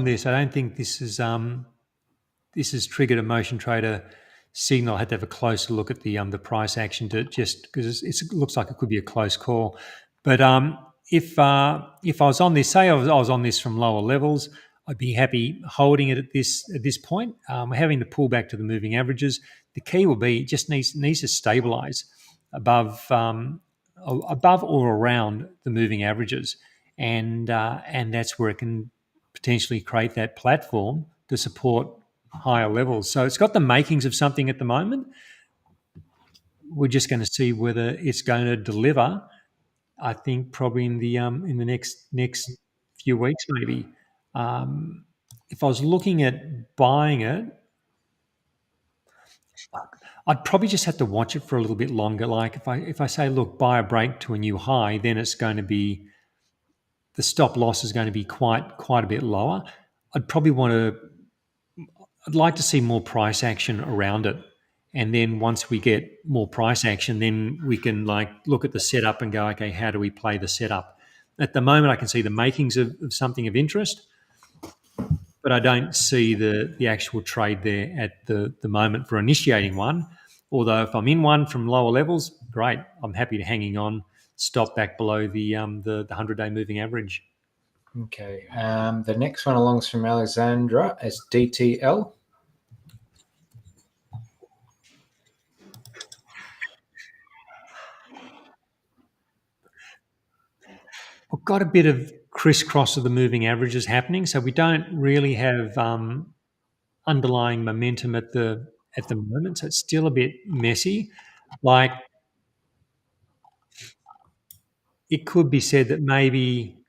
this. I don't think this has triggered a motion trader signal. I had to have a closer look at the price action to just because it looks like it could be a close call. But if I was on this, say I was on this from lower levels, I'd be happy holding it at this point. We're having to pull back to the moving averages. The key will be it just needs to stabilise above or around the moving averages, and that's where it can potentially create that platform to support higher levels. So it's got the makings of something at the moment. We're just going to see whether it's going to deliver. I think probably in the next few weeks, maybe. If I was looking at buying it, I'd probably just have to watch it for a little bit longer. Like if I say, look, buy a break to a new high, then it's going to be the stop loss is going to be quite a bit lower. I'd like to see more price action around it. And then once we get more price action, then we can like look at the setup and go, okay, how do we play the setup? At the moment, I can see the makings of something of interest, but I don't see the actual trade there at the moment for initiating one. Although if I'm in one from lower levels, great. I'm happy to hanging on, stop back below the 100-day moving average. Okay. The next one along is from Alexandra as DTL. We've got a bit of crisscross of the moving averages happening. So we don't really have underlying momentum at the moment. So it's still a bit messy. Like, it could be said that maybe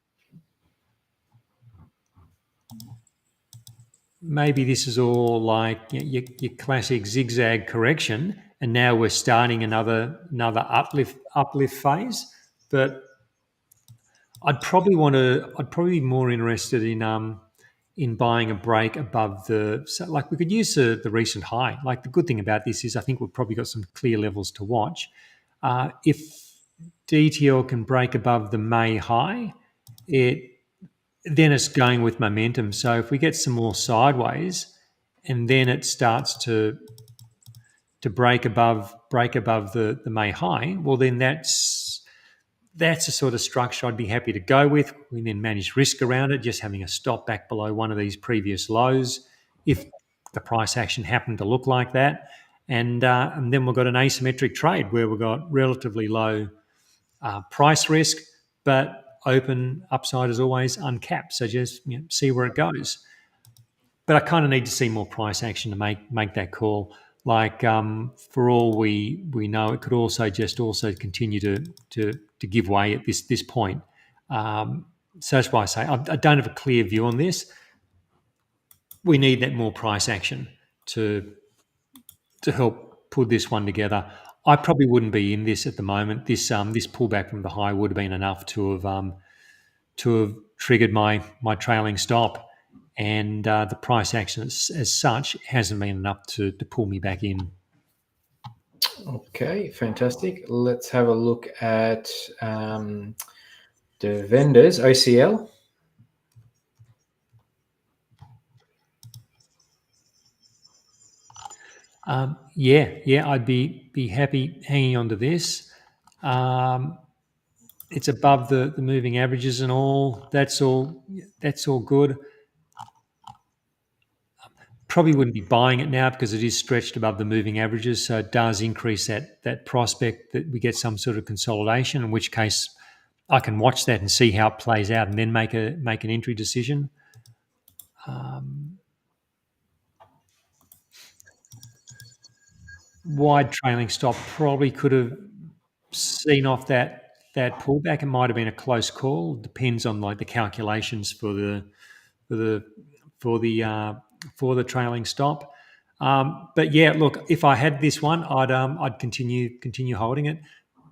this is all like your classic zigzag correction, and now we're starting another uplift phase. But I'd probably be more interested in buying a break above like we could use the recent high. Like, the good thing about this is I think we've probably got some clear levels to watch. If DTL can break above the May high, then it's going with momentum. So if we get some more sideways, and then it starts to break above the May high, well, then that's a sort of structure I'd be happy to go with. We then manage risk around it, just having a stop back below one of these previous lows, if the price action happened to look like that. And then we've got an asymmetric trade where we've got relatively low price risk, but open upside is always uncapped. So just see where it goes. But I kind of need to see more price action to make that call. Like, for all we know, it could also continue to give way at this point. So that's why I say I don't have a clear view on this. We need that more price action to help put this one together. I probably wouldn't be in this at the moment. This pullback from the high would have been enough to have triggered my trailing stop, and the price action as such hasn't been enough to pull me back in. Okay, fantastic. Let's have a look at the vendors, OCL. I'd be happy hanging on to this. It's above the moving averages and all. That's all good. Probably wouldn't be buying it now because it is stretched above the moving averages, so it does increase that prospect that we get some sort of consolidation. In which case, I can watch that and see how it plays out, and then make an entry decision. Wide trailing stop probably could have seen off that pullback. It might have been a close call. Depends on like the calculations for the trailing stop. But yeah, look, if I had this one, I'd continue holding it.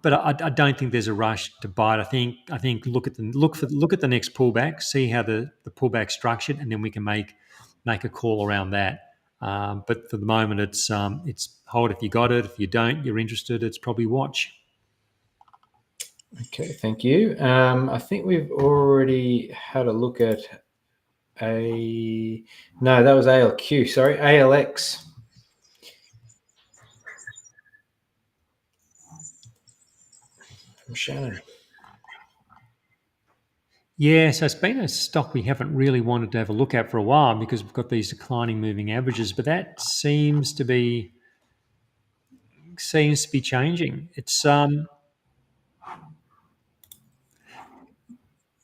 But I don't think there's a rush to buy it. I think look at the next pullback, see how the pullback's structured, and then we can make a call around that. But for the moment, it's hold if you got it. If you don't, you're interested, it's probably watch. Okay, thank you. I think we've already had a look at no, that was ALQ. Sorry, ALX. From Shannon. Yeah, so it's been a stock we haven't really wanted to have a look at for a while because we've got these declining moving averages, but that seems to be changing. It's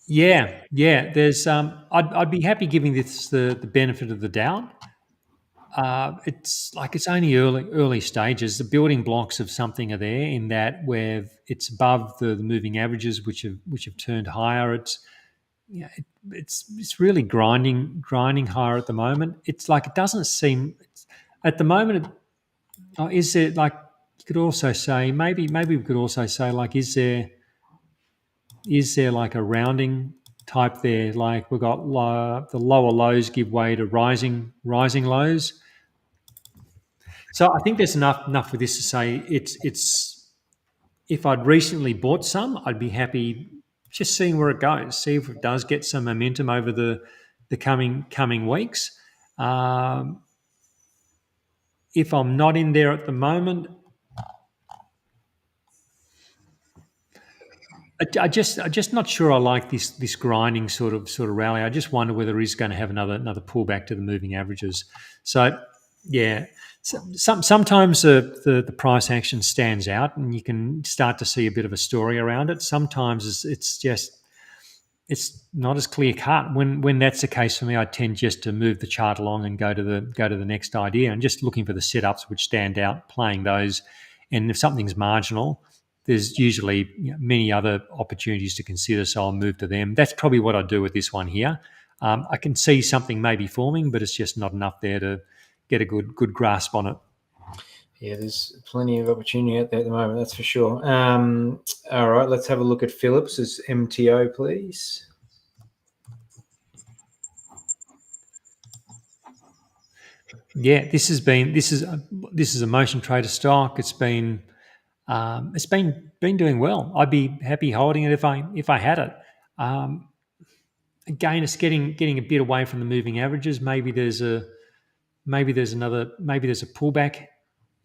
There's I'd be happy giving this the benefit of the doubt. It's only early stages. The building blocks of something are there in that where it's above the moving averages, which have turned higher. It's really grinding higher at the moment. It's like it doesn't seem at the moment. Is there like you could also say maybe we could also say like is there like a rounding type there? Like we've got the lower lows give way to rising lows. So I think there's enough for this to say it's if I'd recently bought some, I'd be happy just seeing where it goes, see if it does get some momentum over the coming weeks. If I'm not in there at the moment, I'm just not sure I like this grinding sort of rally. I just wonder whether he's going to have another pullback to the moving averages. So yeah, sometimes the price action stands out and you can start to see a bit of a story around it. Sometimes it's just it's not as clear cut. When that's the case for me, I tend just to move the chart along and go to the next idea, and just looking for the setups which stand out, playing those. And if something's marginal, there's usually many other opportunities to consider, so I'll move to them. That's probably what I do with this one here. I can see something maybe forming, but it's just not enough there to get a good grasp on it. Yeah, there's plenty of opportunity out there at the moment, that's for sure. All right, let's have a look at Phillips's MTO, please. Yeah, this is a motion trader stock. It's been doing well. I'd be happy holding it if I had it. Again, it's getting a bit away from the moving averages. Maybe there's a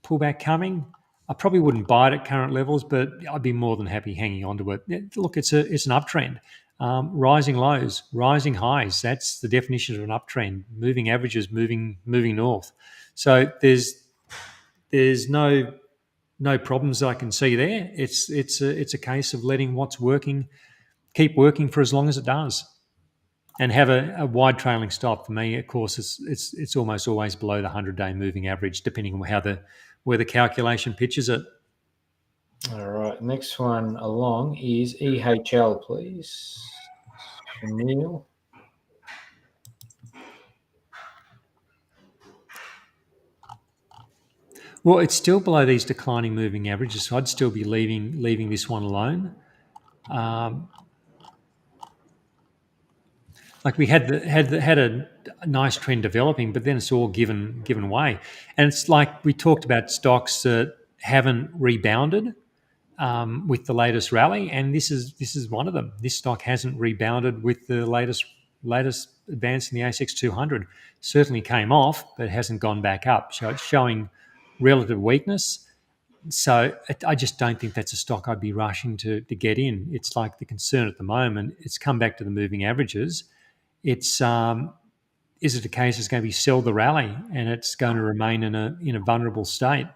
pullback coming. I probably wouldn't buy it at current levels, but I'd be more than happy hanging on to it. Look, it's an uptrend. Rising lows, rising highs. That's the definition of an uptrend. Moving averages, moving north. So there's no problems I can see there. It's a case of letting what's working keep working for as long as it does, and have a wide trailing stop. For me, of course, it's almost always below the 100-day moving average, depending on where the calculation pitches it. All right, next one along is EHL, please. Neil. Well, it's still below these declining moving averages, so I'd still be leaving this one alone. Like we had a nice trend developing, but then it's all given way, and it's like we talked about stocks that haven't rebounded with the latest rally, and this is one of them. This stock hasn't rebounded with the latest advance in the ASX 200. Certainly came off, but hasn't gone back up. So it's showing relative weakness. So I just don't think that's a stock I'd be rushing to get in. It's like the concern at the moment. It's come back to the moving averages. It's is it a case it's going to be sell the rally and it's going to remain in a vulnerable state?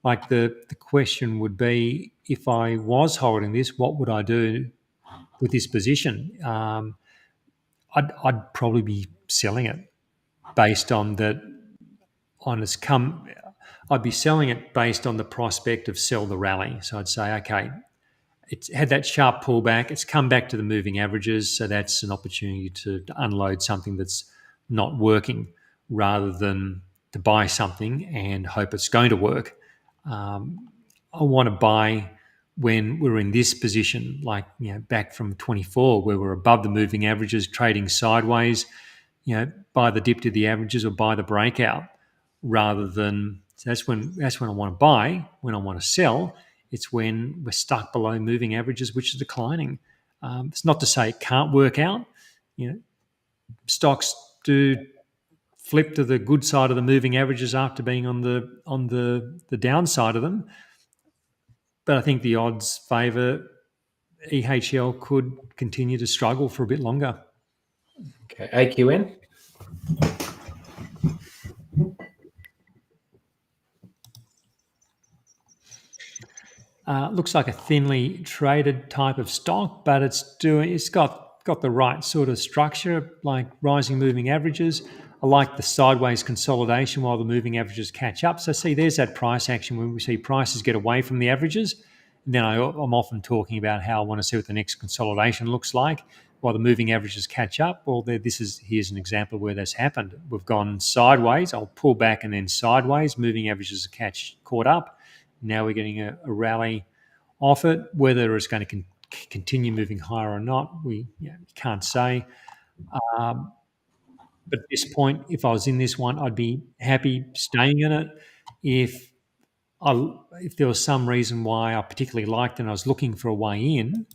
Like the question would be, if I was holding this, what would I do with this position? I'd probably be selling it based on that. I'd be selling it based on the prospect of sell the rally. So I'd say, okay, it's had that sharp pullback. It's come back to the moving averages, so that's an opportunity to unload something that's not working, rather than to buy something and hope it's going to work. I want to buy when we're in this position, like back from 24, where we're above the moving averages, trading sideways. Buy the dip to the averages or buy the breakout, rather than. So that's when I want to buy. When I want to sell, it's when we're stuck below moving averages, which is declining. It's not to say it can't work out. Stocks do flip to the good side of the moving averages after being on the downside of them. But I think the odds favour EHL could continue to struggle for a bit longer. Okay, AQN. Looks like a thinly traded type of stock, but it's got the right sort of structure, like rising moving averages. I like the sideways consolidation while the moving averages catch up. So see, there's that price action when we see prices get away from the averages. And then I'm often talking about how I want to see what the next consolidation looks like while the moving averages catch up. Well, here's an example where that's happened. We've gone sideways. I'll pull back and then sideways. Moving averages caught up. Now we're getting a rally off it. Whether it's going to continue moving higher or not, we can't say. But at this point, if I was in this one, I'd be happy staying in it. If there was some reason why I particularly liked it and I was looking for a way in,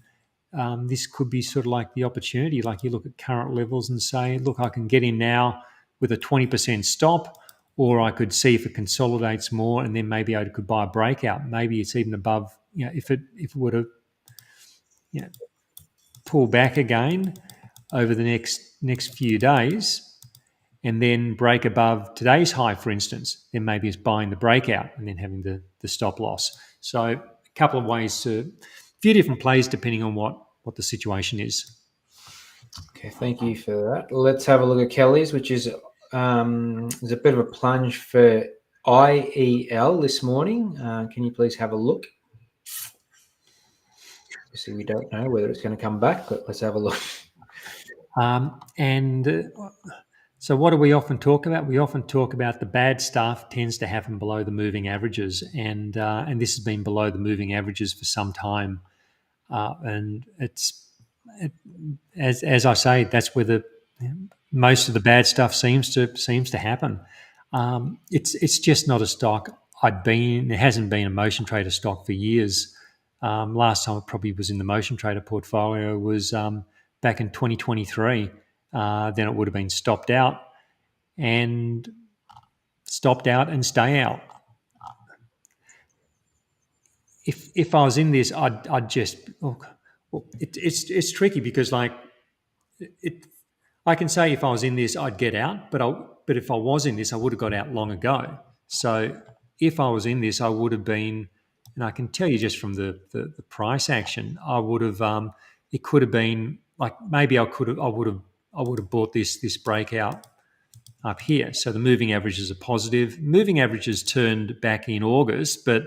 this could be sort of like the opportunity. Like you look at current levels and say, look, I can get in now with a 20% stop, or I could see if it consolidates more and then maybe I could buy a breakout. Maybe it's even above, if it were to pull back again over the next few days and then break above today's high, for instance, then maybe it's buying the breakout and then having the stop loss. So a couple of ways a few different plays depending on what the situation is. Okay, thank you for that. Let's have a look at Kelly's, which is there's a bit of a plunge for IEL this morning. Can you please have a look? Obviously, we don't know whether it's going to come back, but let's have a look. So what do we often talk about? We often talk about the bad stuff tends to happen below the moving averages, and this has been below the moving averages for some time, and as I say, that's where most of the bad stuff seems to happen. It's just not a stock it hasn't been a motion trader stock for years. Last time it probably was in the motion trader portfolio was back in 2023. Then it would have been stopped out and stay out. If I was in this, I'd just look. It's tricky because I can say if I was in this, I'd get out, but if I was in this, I would have got out long ago. So if I was in this, I would have been, and I can tell you just from the price action, I would have. It could have been like maybe I would have bought this breakout up here. So the moving averages are positive. Moving averages turned back in August, but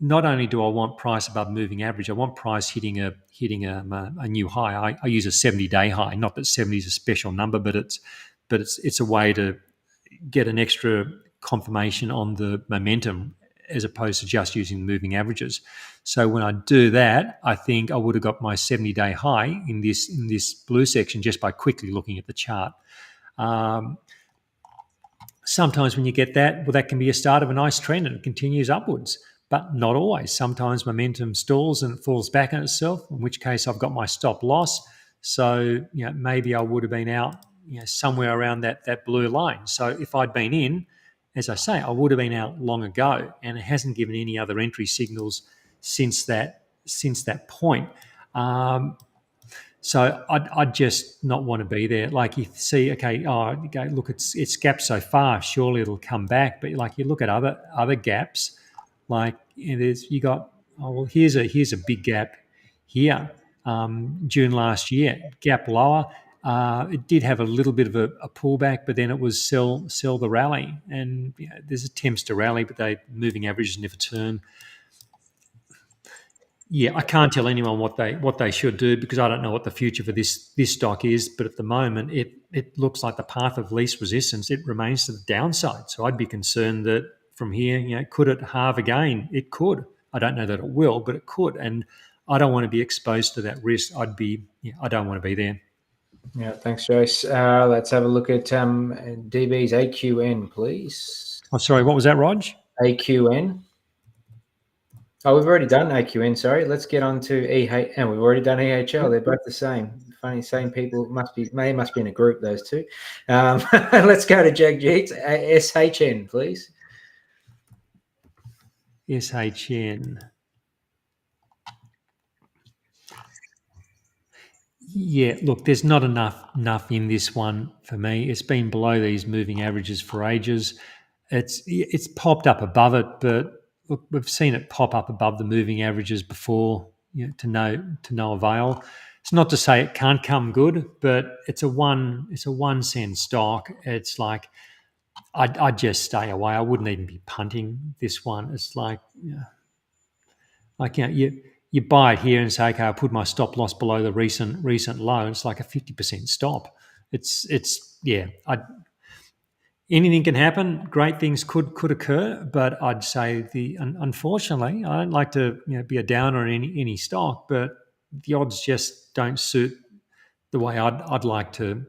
not only do I want price above moving average, I want price hitting a new high. I use a 70-day high. Not that 70 is a special number, but it's a way to get an extra confirmation on the momentum as opposed to just using the moving averages. So when I do that, I think I would have got my 70-day high in this blue section just by quickly looking at the chart. Sometimes when you get that, well, that can be a start of a nice trend and it continues upwards, but not always. Sometimes momentum stalls and it falls back on itself, in which case I've got my stop loss. So, maybe I would have been out, somewhere around that blue line. So if I'd been in, as I say, I would have been out long ago, and it hasn't given any other entry signals since that point. So I'd just not want to be there. Like you see, okay, look, it's gapped so far. Surely it'll come back. But like you look at other gaps, like here's a big gap here. June last year, gap lower. It did have a little bit of a pullback, but then it was sell the rally, and there's attempts to rally, but moving averages never turn. Yeah, I can't tell anyone what they should do because I don't know what the future for this stock is. But at the moment, it looks like the path of least resistance. It remains to the downside. So I'd be concerned that from here, could it halve again? It could. I don't know that it will, but it could. And I don't want to be exposed to that risk. I don't want to be there. Yeah, thanks, Joyce. Let's have a look at DB's AQN, please. Oh, sorry, what was that, Rog? AQN. Oh, we've already done AQN. Sorry, let's get on to EH, and we've already done EHL. They're both the same. Funny, same people. Must be in a group. Those two. Let's go to Jagjit. SHN, please. SHN. Yeah, look, there's not enough in this one for me. It's been below these moving averages for ages. It's popped up above it, but look, we've seen it pop up above the moving averages before, to no avail. It's not to say it can't come good, but it's a 1 cent stock. It's like I'd just stay away. I wouldn't even be punting this one. It's like you buy it here and say, okay, I'll put my stop loss below the recent low. It's like a 50% stop. Anything can happen. Great things could occur, but I'd say unfortunately, I don't like to be a downer in any stock, but the odds just don't suit the way I'd like to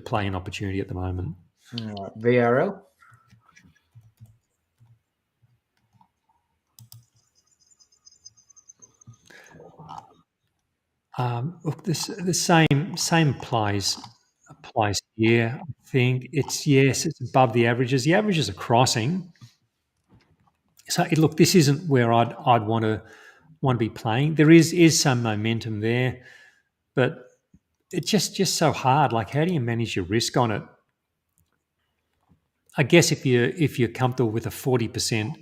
play an opportunity at the moment. VRL. Look, the same applies here. I think it's above the averages. The averages are crossing. So look, this isn't where I'd want to be playing. There is some momentum there, but it's just so hard. Like, how do you manage your risk on it? I guess if you're comfortable with a 40%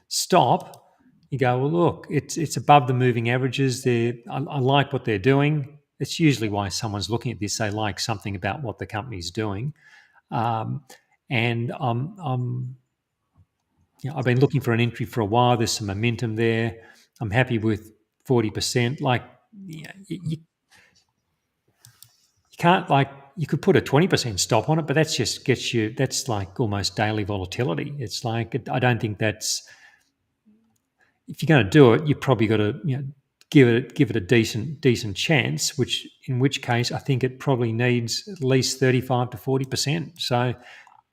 stop, you go, well, look, it's above the moving averages. I like what they're doing. it's usually why someone's looking at this. They like something about what the company's doing. And I've been looking for an entry for a while. There's some momentum there. I'm happy with 40%. Like, you can't, like, you could put a 20% stop on it, but that's just gets you, that's like almost daily volatility. It's like, I don't think that's, if you're going to do it, you probably got to, give it a decent chance. In which case, I think it probably needs at least 35 to 40%. So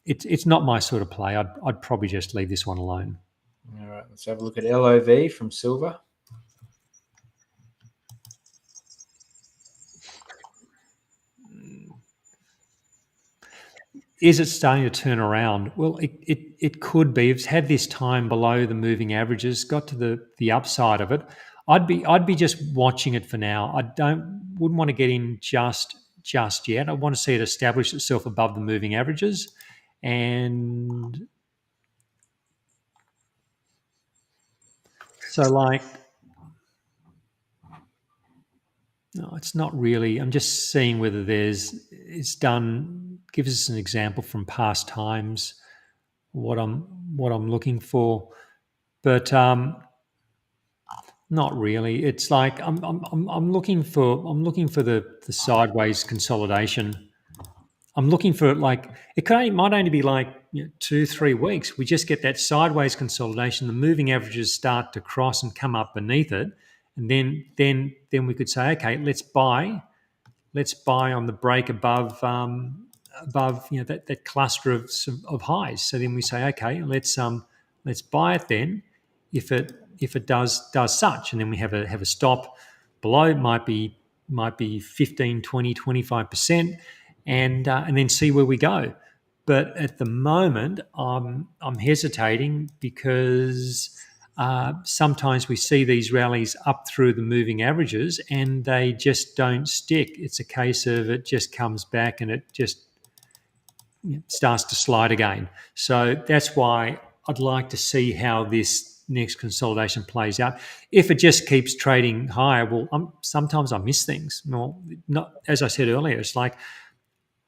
it's not my sort of play. I'd probably just leave this one alone. All right, let's have a look at LOV from silver. Is it starting to turn around? Well, it could be. It's had this time below the moving averages, got to the upside of it. I'd be just watching it for now. Wouldn't want to get in just yet. I want to see it establish itself above the moving averages, and so, like, no, it's not really. I'm just seeing whether it's done. Gives us an example from past times. What I'm looking for, but not really. It's like I'm looking for the sideways consolidation. I'm looking for, like, might only be like 2-3 weeks. We just get that sideways consolidation. The moving averages start to cross and come up beneath it, and then we could say, okay, let's buy on the break above that cluster of highs. So then we say, okay, let's buy it then if it does such, and then we have a stop below. It might be 15, 20, 25%, and then see where we go. But at the moment, I'm hesitating because sometimes we see these rallies up through the moving averages and they just don't stick. It's a case of it just comes back and it just starts to slide again. So that's why I'd like to see how this next consolidation plays out. If it just keeps trading higher, well, sometimes I miss things. Well, not, as I said earlier, it's like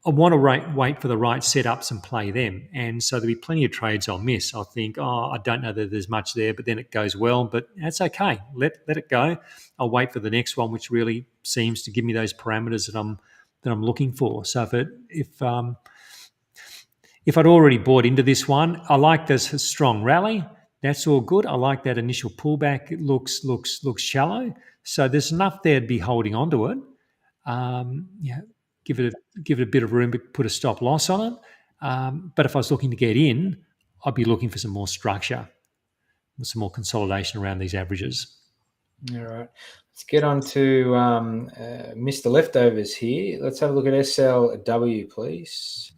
I want to wait for the right setups and play them. And so there'll be plenty of trades I'll miss. I'll think, I don't know that there's much there, but then it goes well. But that's okay. Let it go. I'll wait for the next one, which really seems to give me those parameters that I'm looking for. So if I'd already bought into this one, I like this strong rally. That's all good. I like that initial pullback. It looks shallow. So there's enough there to be holding onto it. Give it a bit of room, but put a stop loss on it. But if I was looking to get in, I'd be looking for some more structure, some more consolidation around these averages. All right. Let's get on to Mr. Leftovers here. Let's have a look at SLW, please.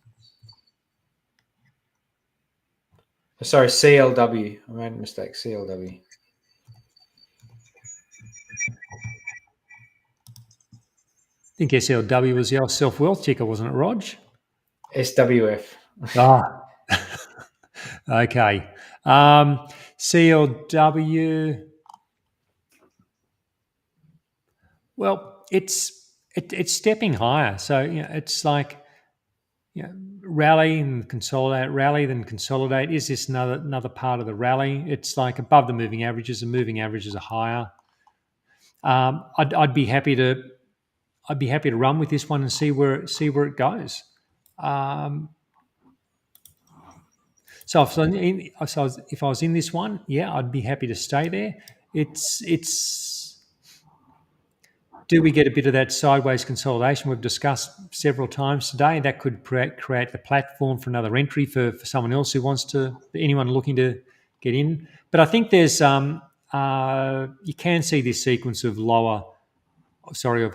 Sorry, CLW. I made a mistake. CLW. I think SLW was the old Selfwealth ticker, wasn't it, Rog? SWF. Okay. CLW. Well, it's stepping higher. So it's like rally and consolidate, rally then consolidate. Is this another part of the rally? It's like above the moving averages. The moving averages are higher. I'd be happy to run with this one and see where it goes. So if I was in this one, I'd be happy to stay there. Do we get a bit of that sideways consolidation we've discussed several times today? That could create the platform for another entry for someone else who wants to, anyone looking to get in. But I think there's you can see this sequence of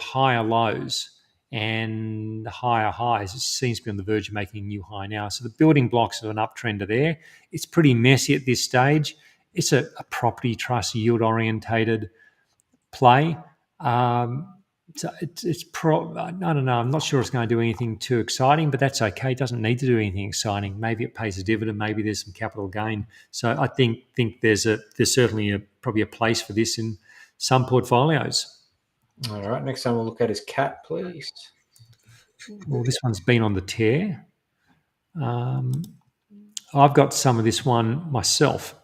higher lows and higher highs. It seems to be on the verge of making a new high now. So the building blocks of an uptrend are there. It's pretty messy at this stage. It's a property trust yield orientated play. So I don't know. I'm not sure it's going to do anything too exciting, but that's okay. It doesn't need to do anything exciting. Maybe it pays a dividend. Maybe there's some capital gain. So I think there's certainly probably a place for this in some portfolios. All right. Next time we'll look at is CAT, please. Well, this one's been on the tear. I've got some of this one myself.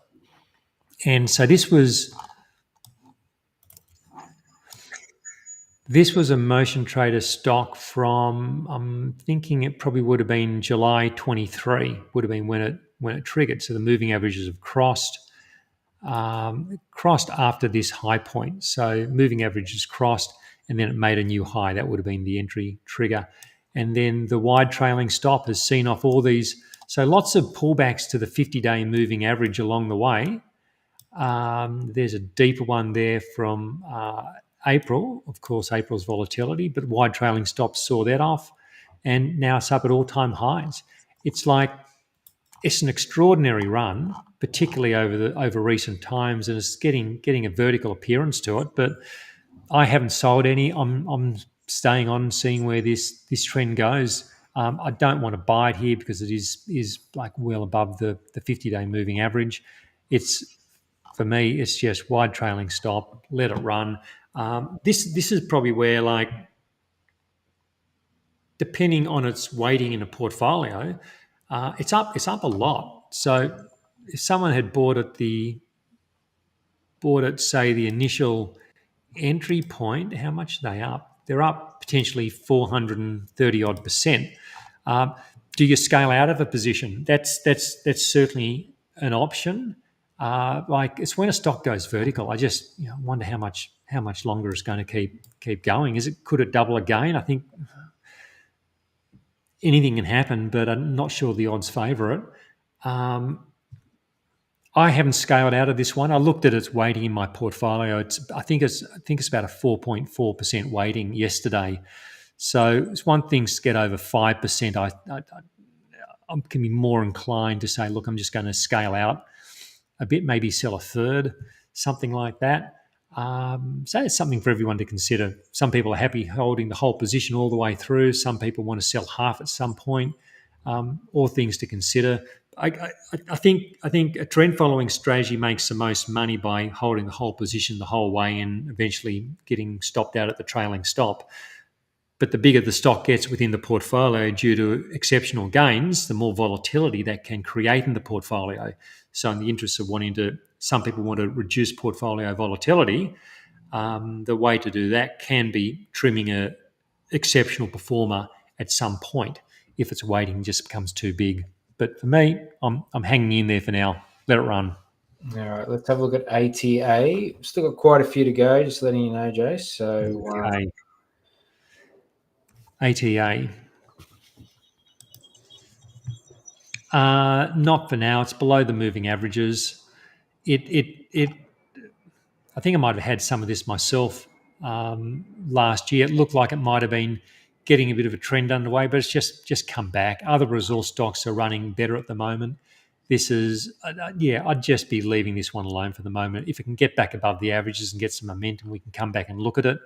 And so this was a motion trader stock from, I'm thinking it probably would have been July 23, would have been when it triggered. So the moving averages have crossed after this high point. So moving averages crossed and then it made a new high. That would have been the entry trigger. And then the wide trailing stop has seen off all these. So lots of pullbacks to the 50-day moving average along the way. There's a deeper one there from April, of course, April's volatility, but wide trailing stops saw that off, and now it's up at all-time highs. It's an extraordinary run, particularly over recent times, and it's getting a vertical appearance to it. But I haven't sold any. I'm staying on, seeing where this trend goes. I don't want to buy it here because it is like well above the 50-day moving average. For me, it's just wide trailing stop, let it run. This is probably where, like, depending on its weighting in a portfolio, it's up a lot. So if someone had bought at say the initial entry point, how much are they up? They're up potentially 430 odd percent. Do you scale out of a position? That's certainly an option. Like, it's when a stock goes vertical, I just wonder how much longer it's going to keep going. Could it double again? I think anything can happen, but I'm not sure the odds favour it. I haven't scaled out of this one. I looked at its weighting in my portfolio. I think it's about a 4.4% weighting yesterday. So it's one thing to get over 5%. I can be more inclined to say, look, I'm just going to scale out a bit, maybe sell a third, something like that. So it's something for everyone to consider. Some people are happy holding the whole position all the way through. Some people want to sell half at some point. All things to consider. I think a trend following strategy makes the most money by holding the whole position the whole way and eventually getting stopped out at the trailing stop. But the bigger the stock gets within the portfolio due to exceptional gains, the more volatility that can create in the portfolio. So in the interest of some people want to reduce portfolio volatility, the way to do that can be trimming a exceptional performer at some point if its weighting just becomes too big. But for me, I'm hanging in there for now. Let it run. All right, let's have a look at ATA. Still got quite a few to go, just letting you know, Jace. So, Okay. ATA. Not for now. It's below the moving averages. It. I think I might have had some of this myself last year. It looked like it might have been getting a bit of a trend underway, but it's just come back. Other resource stocks are running better at the moment. This is, I'd just be leaving this one alone for the moment. If it can get back above the averages and get some momentum, we can come back and look at it.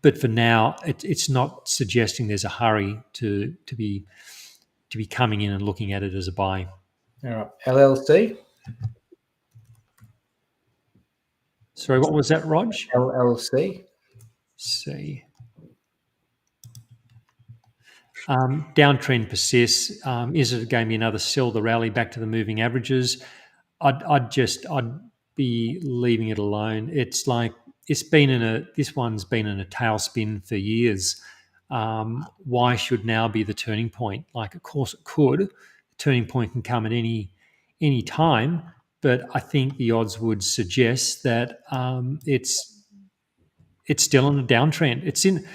But for now, it's not suggesting there's a hurry to be coming in and looking at it as a buy. all right, LLC. Sorry, what was that, Rog? LLC. See. Downtrend persists. Is it going to be another sell the rally back to the moving averages? I'd be leaving it alone. It's like this one's been in a tailspin for years. Why should now be the turning point? Like, of course it could. The turning point can come at any time, but I think the odds would suggest that it's still in a downtrend.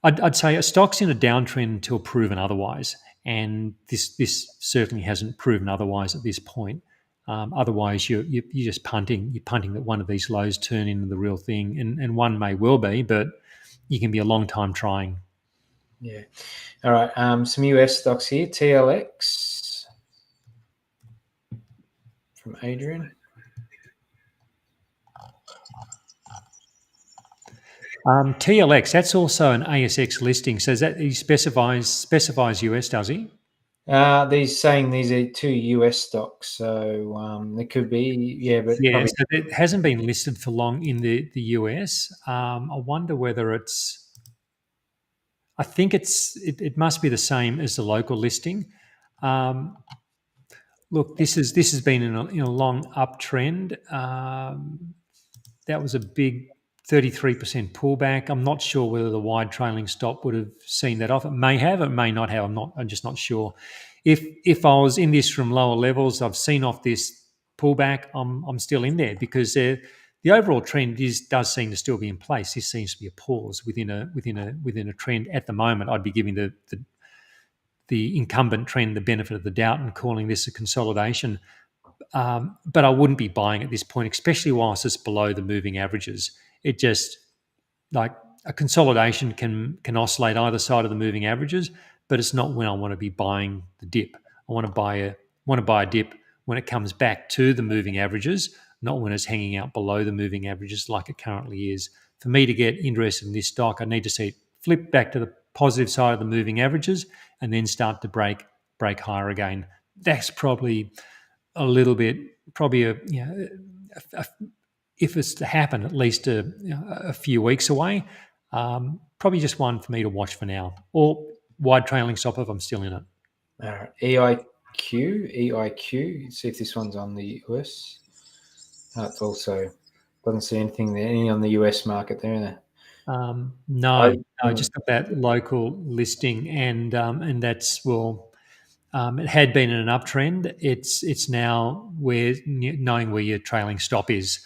I'd say a stock's in a downtrend until proven otherwise, and this certainly hasn't proven otherwise at this point. Otherwise, you're just punting. You're punting that one of these lows turn into the real thing, and one may well be, but you can be a long time trying. Yeah. All right. Some US stocks here. TLX from Adrian. TLX, that's also an ASX listing. So that he specifies US, does he? These saying these are two US stocks, so it could be, yeah, but Yeah, probably so it hasn't been listed for long in the US. I wonder whether it's. I think it must be the same as the local listing. Um, Look, this has been in a long uptrend. That was a big 33% pullback. I'm not sure whether the wide trailing stop would have seen that off. It may have, it may not have. I'm just not sure. If I was in this from lower levels, I've seen off this pullback, I'm still in there because the overall trend does seem to still be in place. This seems to be a pause within a trend at the moment. I'd be giving the incumbent trend the benefit of the doubt and calling this a consolidation. But I wouldn't be buying at this point, especially whilst it's below the moving averages. It just like a consolidation can oscillate either side of the moving averages, but it's not when I want to be buying the dip. I want to buy a dip when it comes back to the moving averages, not when it's hanging out below the moving averages like it currently is. For me to get interested in this stock, I need to see it flip back to the positive side of the moving averages and then start to break higher again. That's probably a little bit, probably if it's to happen, at least a few weeks away. Probably just one for me to watch for now, or wide trailing stop if I'm still in it. EIQ. See if this one's on the US. It's also doesn't see anything there, any on the US market there. No, just got that local listing, and that's it had been in an uptrend. It's now knowing where your trailing stop is.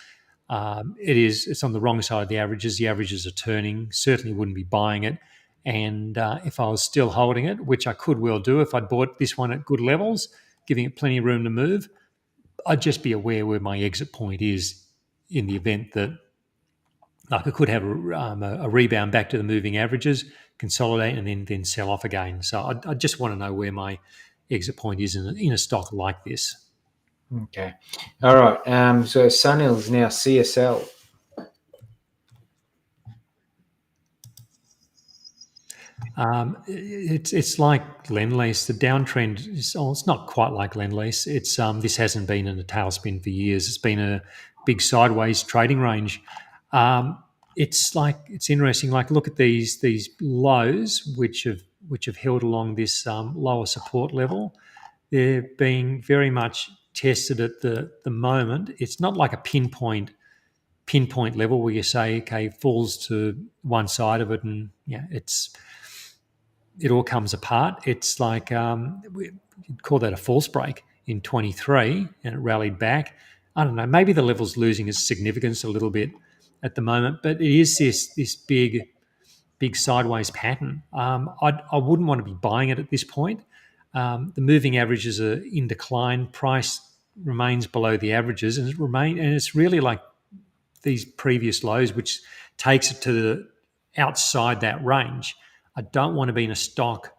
It's on the wrong side of the averages. The averages are turning. Certainly wouldn't be buying it. And if I was still holding it, which I could well do if I'd bought this one at good levels, giving it plenty of room to move, I'd just be aware where my exit point is in the event that like I could have a rebound back to the moving averages, consolidate, and then sell off again. So I just want to know where my exit point is in a stock like this. Okay. All right. So Sunil is now CSL. It's like Lendlease. The downtrend is it's not quite like Lendlease. It's this hasn't been in a tailspin for years. It's been a big sideways trading range. It's interesting. Like look at these lows which have held along this lower support level. They're being very much tested at the moment. It's not like a pinpoint level where you say okay falls to one side of it and it all comes apart. It's like we'd call that a false break in 23 and it rallied back. I don't know, maybe the level's losing its significance a little bit at the moment, but it is this big sideways pattern. I wouldn't want to be buying it at this point. The moving averages are in decline. Price remains below the averages, and it's really like these previous lows, which takes it to the outside that range. I don't want to be in a stock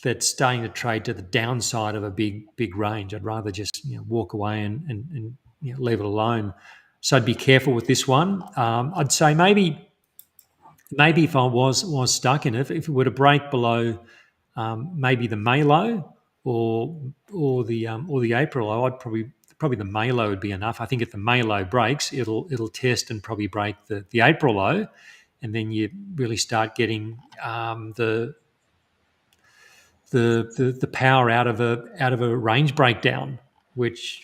that's starting to trade to the downside of a big range. I'd rather just walk away and leave it alone. So I'd be careful with this one. I'd say maybe if I was stuck in it, if it were to break below maybe the May low or the April low, I'd probably the May low would be enough. I think if the May low breaks, it'll test and probably break the April low, and then you really start getting the power out of a range breakdown, which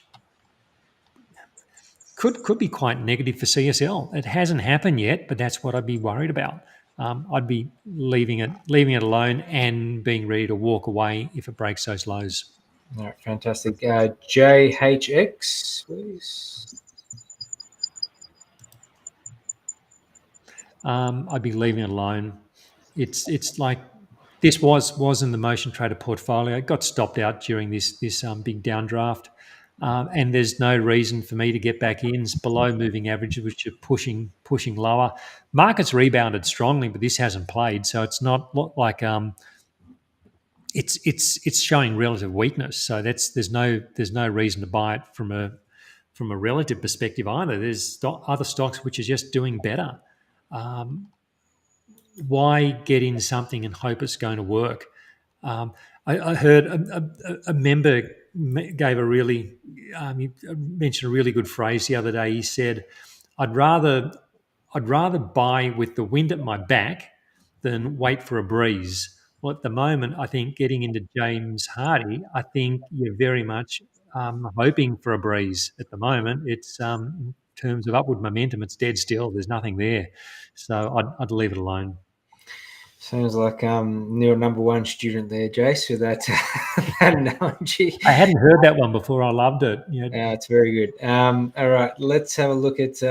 could be quite negative for CSL. It hasn't happened yet, but that's what I'd be worried about. I'd be leaving it alone and being ready to walk away if it breaks those lows. All right, fantastic. JHX, please. I'd be leaving it alone. It's like this was in the motion trader portfolio. It got stopped out during this big downdraft, and there's no reason for me to get back in. It's below moving averages, which are pushing lower. Markets rebounded strongly, but this hasn't played, so it's not like it's showing relative weakness. So there's no reason to buy it from a relative perspective either. There's other stocks which are just doing better. Why get in something and hope it's going to work? I heard a member gave a really he mentioned a really good phrase the other day. He said, "I'd rather buy with the wind at my back than wait for a breeze." Well, at the moment, I think getting into James Hardy, I think you're very much hoping for a breeze. At the moment, it's in terms of upward momentum, it's dead still. There's nothing there, so I'd leave it alone. Sounds like your number one student there, Jace, with that, that analogy. I hadn't heard that one before. I loved it. It's very good. All right, let's have a look at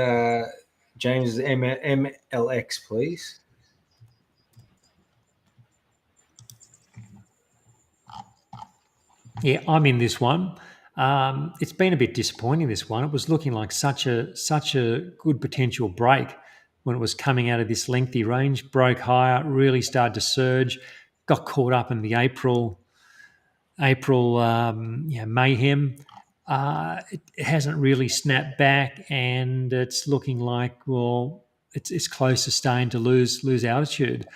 James's MLX, please. Yeah, I'm in this one. It's been a bit disappointing, this one. It was looking like such a good potential break when it was coming out of this lengthy range, broke higher, really started to surge, got caught up in the April mayhem. It hasn't really snapped back, and it's looking like, well, it's close to starting to lose altitude.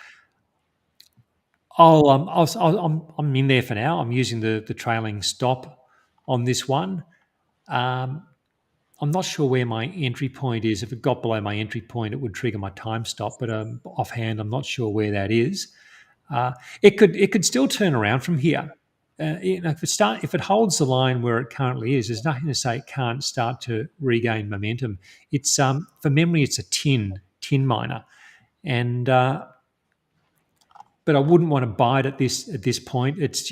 I'm in there for now. I'm using the trailing stop on this one. I'm not sure where my entry point is. If it got below my entry point, it would trigger my time stop. But offhand, I'm not sure where that is. It could still turn around from here. If it holds the line where it currently is, there's nothing to say it can't start to regain momentum. It's for memory, it's a tin miner, and but I wouldn't want to buy it at this point. It's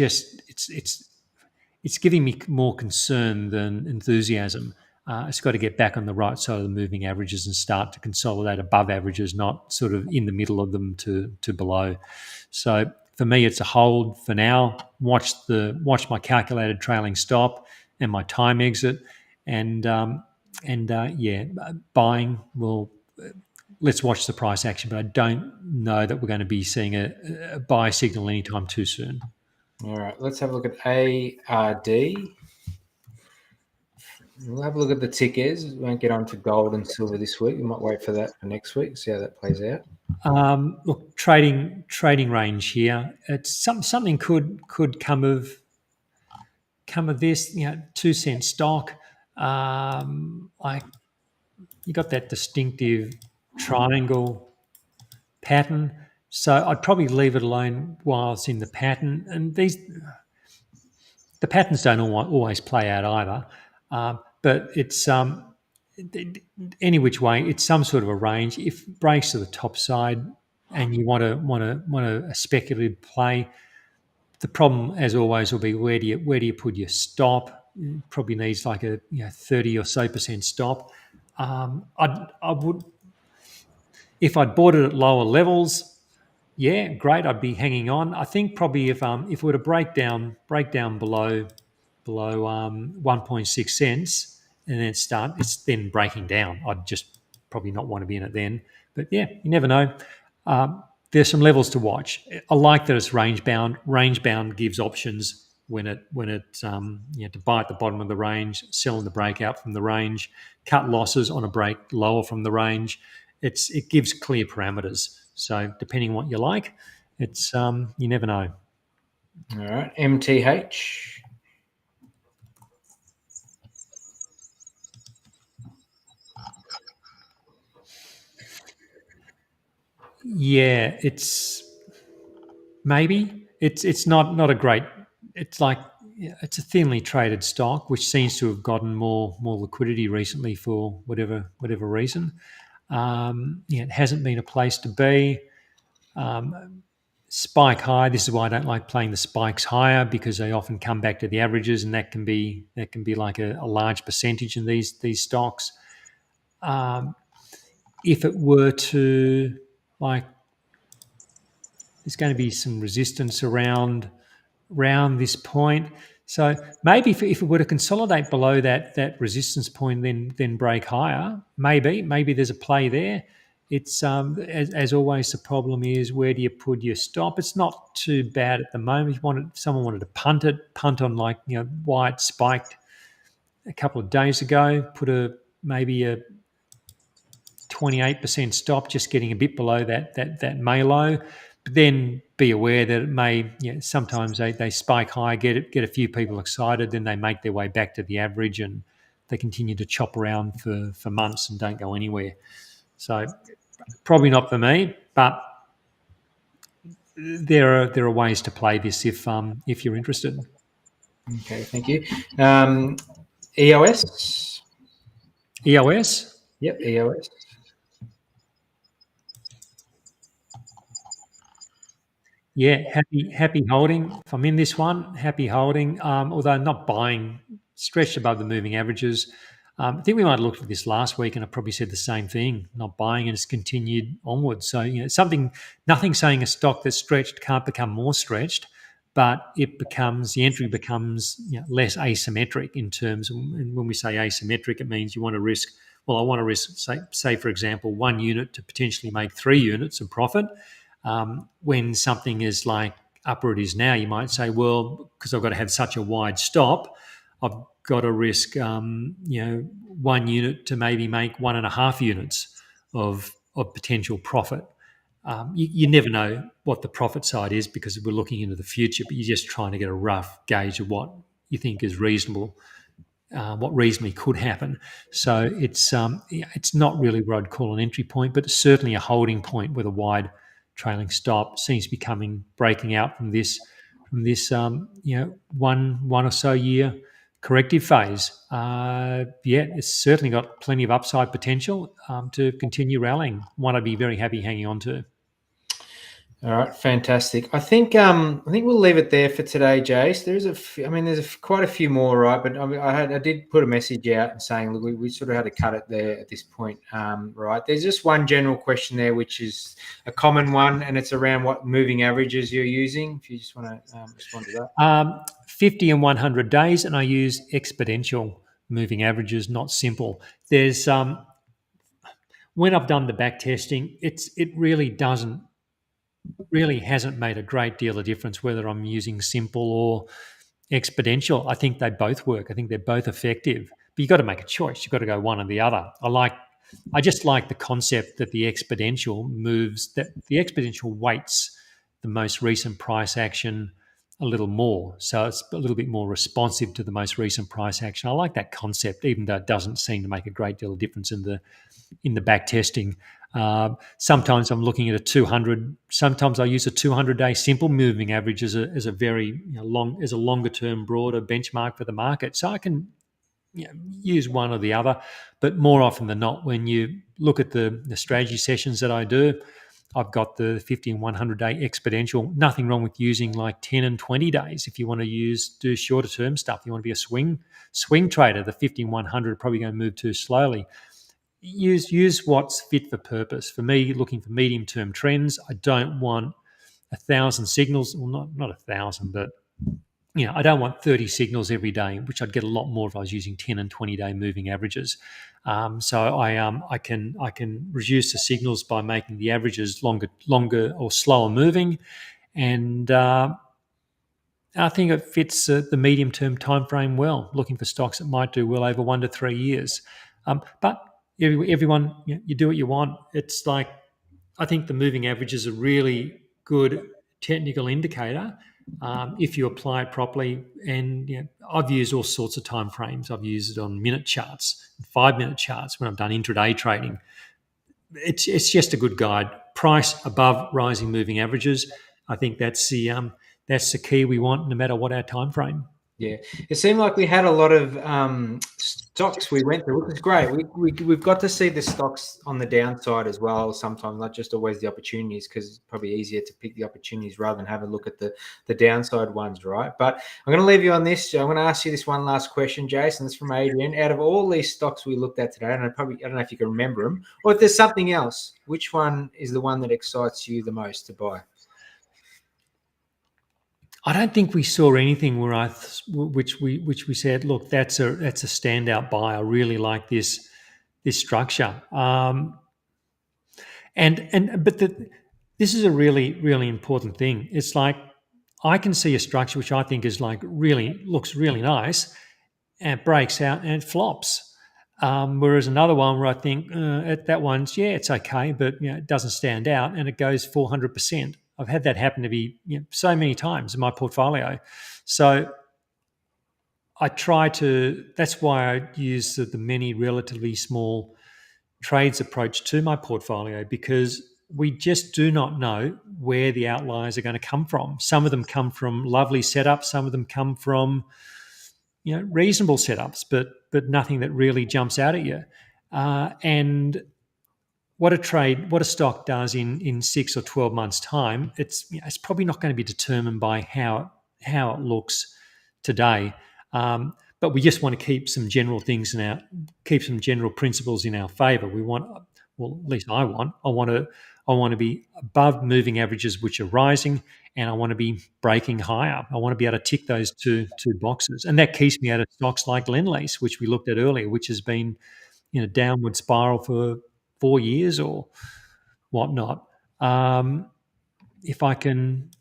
giving me more concern than enthusiasm. It's got to get back on the right side of the moving averages and start to consolidate above averages, not sort of in the middle of them to below. So for me, it's a hold for now. Watch my calculated trailing stop and my time exit, and buying will. Let's watch the price action, but I don't know that we're going to be seeing a buy signal anytime too soon. All right, let's have a look at ARD. We'll have a look at the tickers. We won't get on to gold and silver this week. We might wait for that for next week, see how that plays out. Look, trading range here. It's something could come of this. 2 cent stock. You got that distinctive triangle pattern. So I'd probably leave it alone while it's in the pattern. And the patterns don't always play out either. But it's any which way, it's some sort of a range. If it breaks to the top side and you want a speculative play, the problem, as always, will be where do you put your stop? It probably needs like a 30 or so % stop. I would, if I'd bought it at lower levels, yeah, great. I'd be hanging on. I think probably if we were to break down below 1.6 cents and then it's then breaking down, I'd just probably not want to be in it then. But yeah, you never know. There's some levels to watch. I like that it's range bound. Range bound gives options when it to buy at the bottom of the range, sell in the breakout from the range, cut losses on a break lower from the range. It gives clear parameters. So depending on what you like, it's you never know. All right, MTH. Yeah, it's not a great. It's like it's a thinly traded stock, which seems to have gotten more liquidity recently for whatever reason. It hasn't been a place to be. Spike high. This is why I don't like playing the spikes higher, because they often come back to the averages, and that can be like a large percentage in these stocks. If it were to there's going to be some resistance around this point. So maybe if it were to consolidate below that resistance point, then break higher, maybe there's a play there. It's as always, the problem is where do you put your stop? It's not too bad at the moment. If someone wanted to punt on why it spiked a couple of days ago, put maybe a 28% stop, just getting a bit below that May low. then be aware that it may, sometimes they spike high, get a few people excited, then they make their way back to the average and they continue to chop around for months and don't go anywhere. So probably not for me, but there are ways to play this if you're interested. Okay, thank you. EOS. EOS? Yep, EOS. Yeah, happy holding. If I'm in this one, happy holding. Although not buying, stretched above the moving averages. I think we might have looked at this last week, and I probably said the same thing. Not buying, and it's continued onwards. So nothing saying a stock that's stretched can't become more stretched, but the entry becomes less asymmetric in terms. And when we say asymmetric, it means you want to risk. Well, I want to risk, say for example, 1 unit to potentially make 3 units of profit. When something is like up where it is now, you might say, well, because I've got to have such a wide stop, I've got to risk, 1 unit to maybe make 1.5 units of potential profit. You never know what the profit side is because we're looking into the future, but you're just trying to get a rough gauge of what you think is reasonable. What reasonably could happen. So it's not really what I'd call an entry point, but it's certainly a holding point with a wide trailing stop. Seems to be breaking out from this one or so year corrective phase. It's certainly got plenty of upside potential to continue rallying. One I'd be very happy hanging on to. All right, fantastic. I think we'll leave it there for today, Jace. There's quite a few more, right? But I did put a message out and saying, look, we sort of had to cut it there at this point, right? There's just one general question there, which is a common one, and it's around what moving averages you're using. If you just want to respond to that. 50 and 100 days, and I use exponential moving averages, not simple. There's when I've done the back testing, it really hasn't made a great deal of difference whether I'm using simple or exponential. I think they both work. I think they're both effective. But you've got to make a choice. You've got to go one or the other. I just like the concept that the exponential weights the most recent price action a little more. So it's a little bit more responsive to the most recent price action. I like that concept, even though it doesn't seem to make a great deal of difference in the back testing. Sometimes I'm looking at a 200. Sometimes I use a 200-day simple moving average as a very longer term, broader benchmark for the market. So I can use one or the other, but more often than not, when you look at the strategy sessions that I do, I've got the 50 and 100-day exponential. Nothing wrong with using like 10 and 20 days if you want to do shorter term stuff. You want to be a swing trader. The 50 and 100 are probably going to move too slowly. Use what's fit for purpose. For me, looking for medium-term trends, I don't want 1,000 signals, well, not 1,000, but I don't want 30 signals every day, which I'd get a lot more if I was using 10 and 20-day moving averages. So I can reduce the signals by making the averages longer or slower moving, and I think it fits the medium-term time frame well. Looking for stocks that might do well over 1 to 3 years, but everyone, you do what you want. It's like, I think the moving average is a really good technical indicator if you apply it properly. And I've used all sorts of time frames. I've used it on minute charts, 5-minute charts when I've done intraday trading. It's just a good guide. Price above rising moving averages. I think that's the key we want, no matter what our time frame. Yeah, it seemed like we had a lot of stocks we went through, which is great. We've got to see the stocks on the downside as well sometimes, not just always the opportunities, because it's probably easier to pick the opportunities rather than have a look at the downside ones, right? But I'm going to leave you on this. I'm going to ask you this one last question, Jason. It's from Adrian. Out of all these stocks we looked at today, and I don't know if you can remember them, or if there's something else, which one is the one that excites you the most to buy? I don't think we saw anything which we said, look, that's a standout buy. I really like this structure. This is a really important thing. It's like, I can see a structure which I think is like looks really nice, and it breaks out and it flops. Whereas another one where I think that one's, it's okay, but it doesn't stand out, and it goes 400%. I've had that happen to be so many times in my portfolio. So I try to. That's why I use the many relatively small trades approach to my portfolio, because we just do not know where the outliers are going to come from. Some of them come from lovely setups. Some of them come from reasonable setups, but nothing that really jumps out at you. And what a stock does in 6 or 12 months' time, it's probably not going to be determined by how it looks today. But we just want to keep some general things keep some general principles in our favour. We want, well, at least I want to be above moving averages which are rising, and I want to be breaking higher. I want to be able to tick those two boxes, and that keeps me out of stocks like Lendlease, which we looked at earlier, which has been in a downward spiral for 4 years or whatnot. If I can,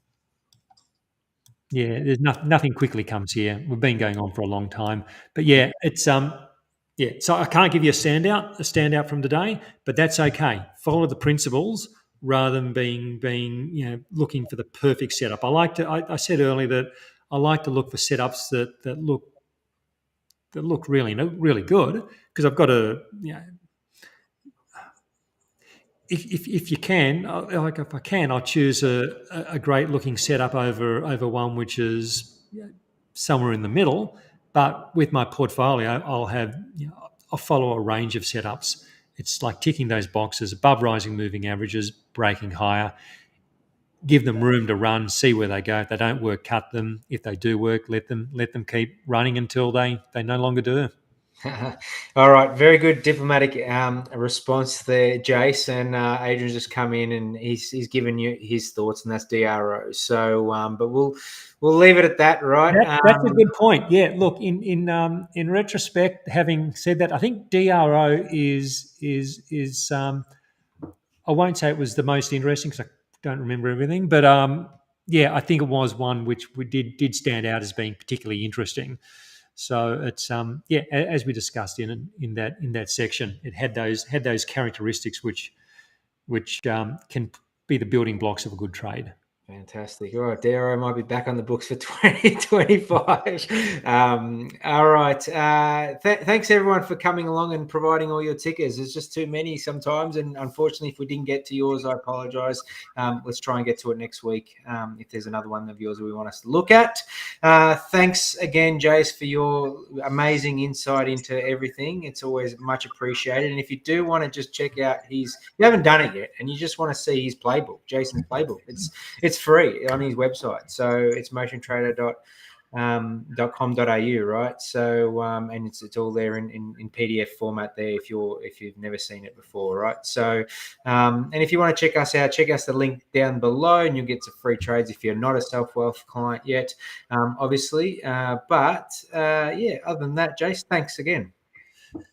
there's nothing quickly comes here. We've been going on for a long time, but it's So I can't give you a standout from today, but that's okay. Follow the principles rather than being looking for the perfect setup. I said earlier that I like to look for setups that look really good, because I've got a if you can, like if I can, I'll choose a great looking setup over one which is somewhere in the middle. But with my portfolio, I'll follow a range of setups. It's like ticking those boxes: above rising moving averages, breaking higher. Give them room to run, see where they go. If they don't work, cut them. If they do work, let them keep running until they no longer do. All right, very good diplomatic response there, Jace. And Adrian's just come in and he's given you his thoughts, and that's DRO. So, but we'll leave it at that, right? That's a good point. Yeah, look, in retrospect, having said that, I think DRO is I won't say it was the most interesting because I don't remember everything, but I think it was one which did stand out as being particularly interesting. So it's as we discussed in that section, it had those characteristics which can be the building blocks of a good trade. Fantastic. All right, DRO might be back on the books for 2025. All right. Thanks, everyone, for coming along and providing all your tickers. There's just too many sometimes, and unfortunately, if we didn't get to yours, I apologise. Let's try and get to it next week if there's another one of yours we want us to look at. Thanks again, Jace, for your amazing insight into everything. It's always much appreciated. And if you do want to just check out you haven't done it yet, and you just want to see his playbook, Jason's playbook, it's free on his website. So it's motiontrader.com.au, right? So and it's all there in PDF format there if you've never seen it before, right? So and if you want to check us out, check us the link down below, and you'll get some free trades if you're not a Selfwealth client yet, obviously. But other than that, Jace, thanks again.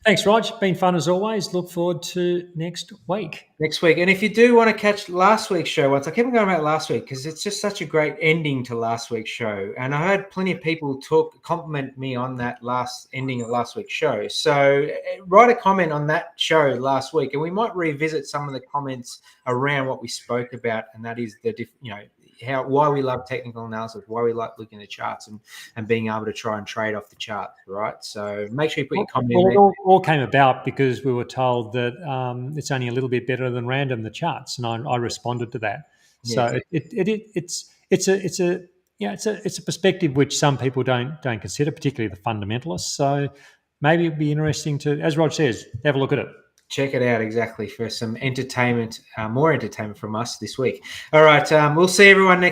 Thanks, Rog. Been fun as always. Look forward to next week. And if you do want to catch last week's show once, I keep on going about last week because it's just such a great ending to last week's show. And I heard plenty of people compliment me on that last ending of last week's show. So write a comment on that show last week, and we might revisit some of the comments around what we spoke about. And that is why we love technical analysis, why we like looking at charts and being able to try and trade off the chart, right? So make sure you put your comment in there. It all came about because we were told that it's only a little bit better than random, the charts, and I responded to that. So it's a perspective which some people don't consider, particularly the fundamentalists. So maybe it'd be interesting to, as Rog says, have a look at it. Check it out, exactly, for some entertainment, more entertainment from us this week. All right, we'll see everyone next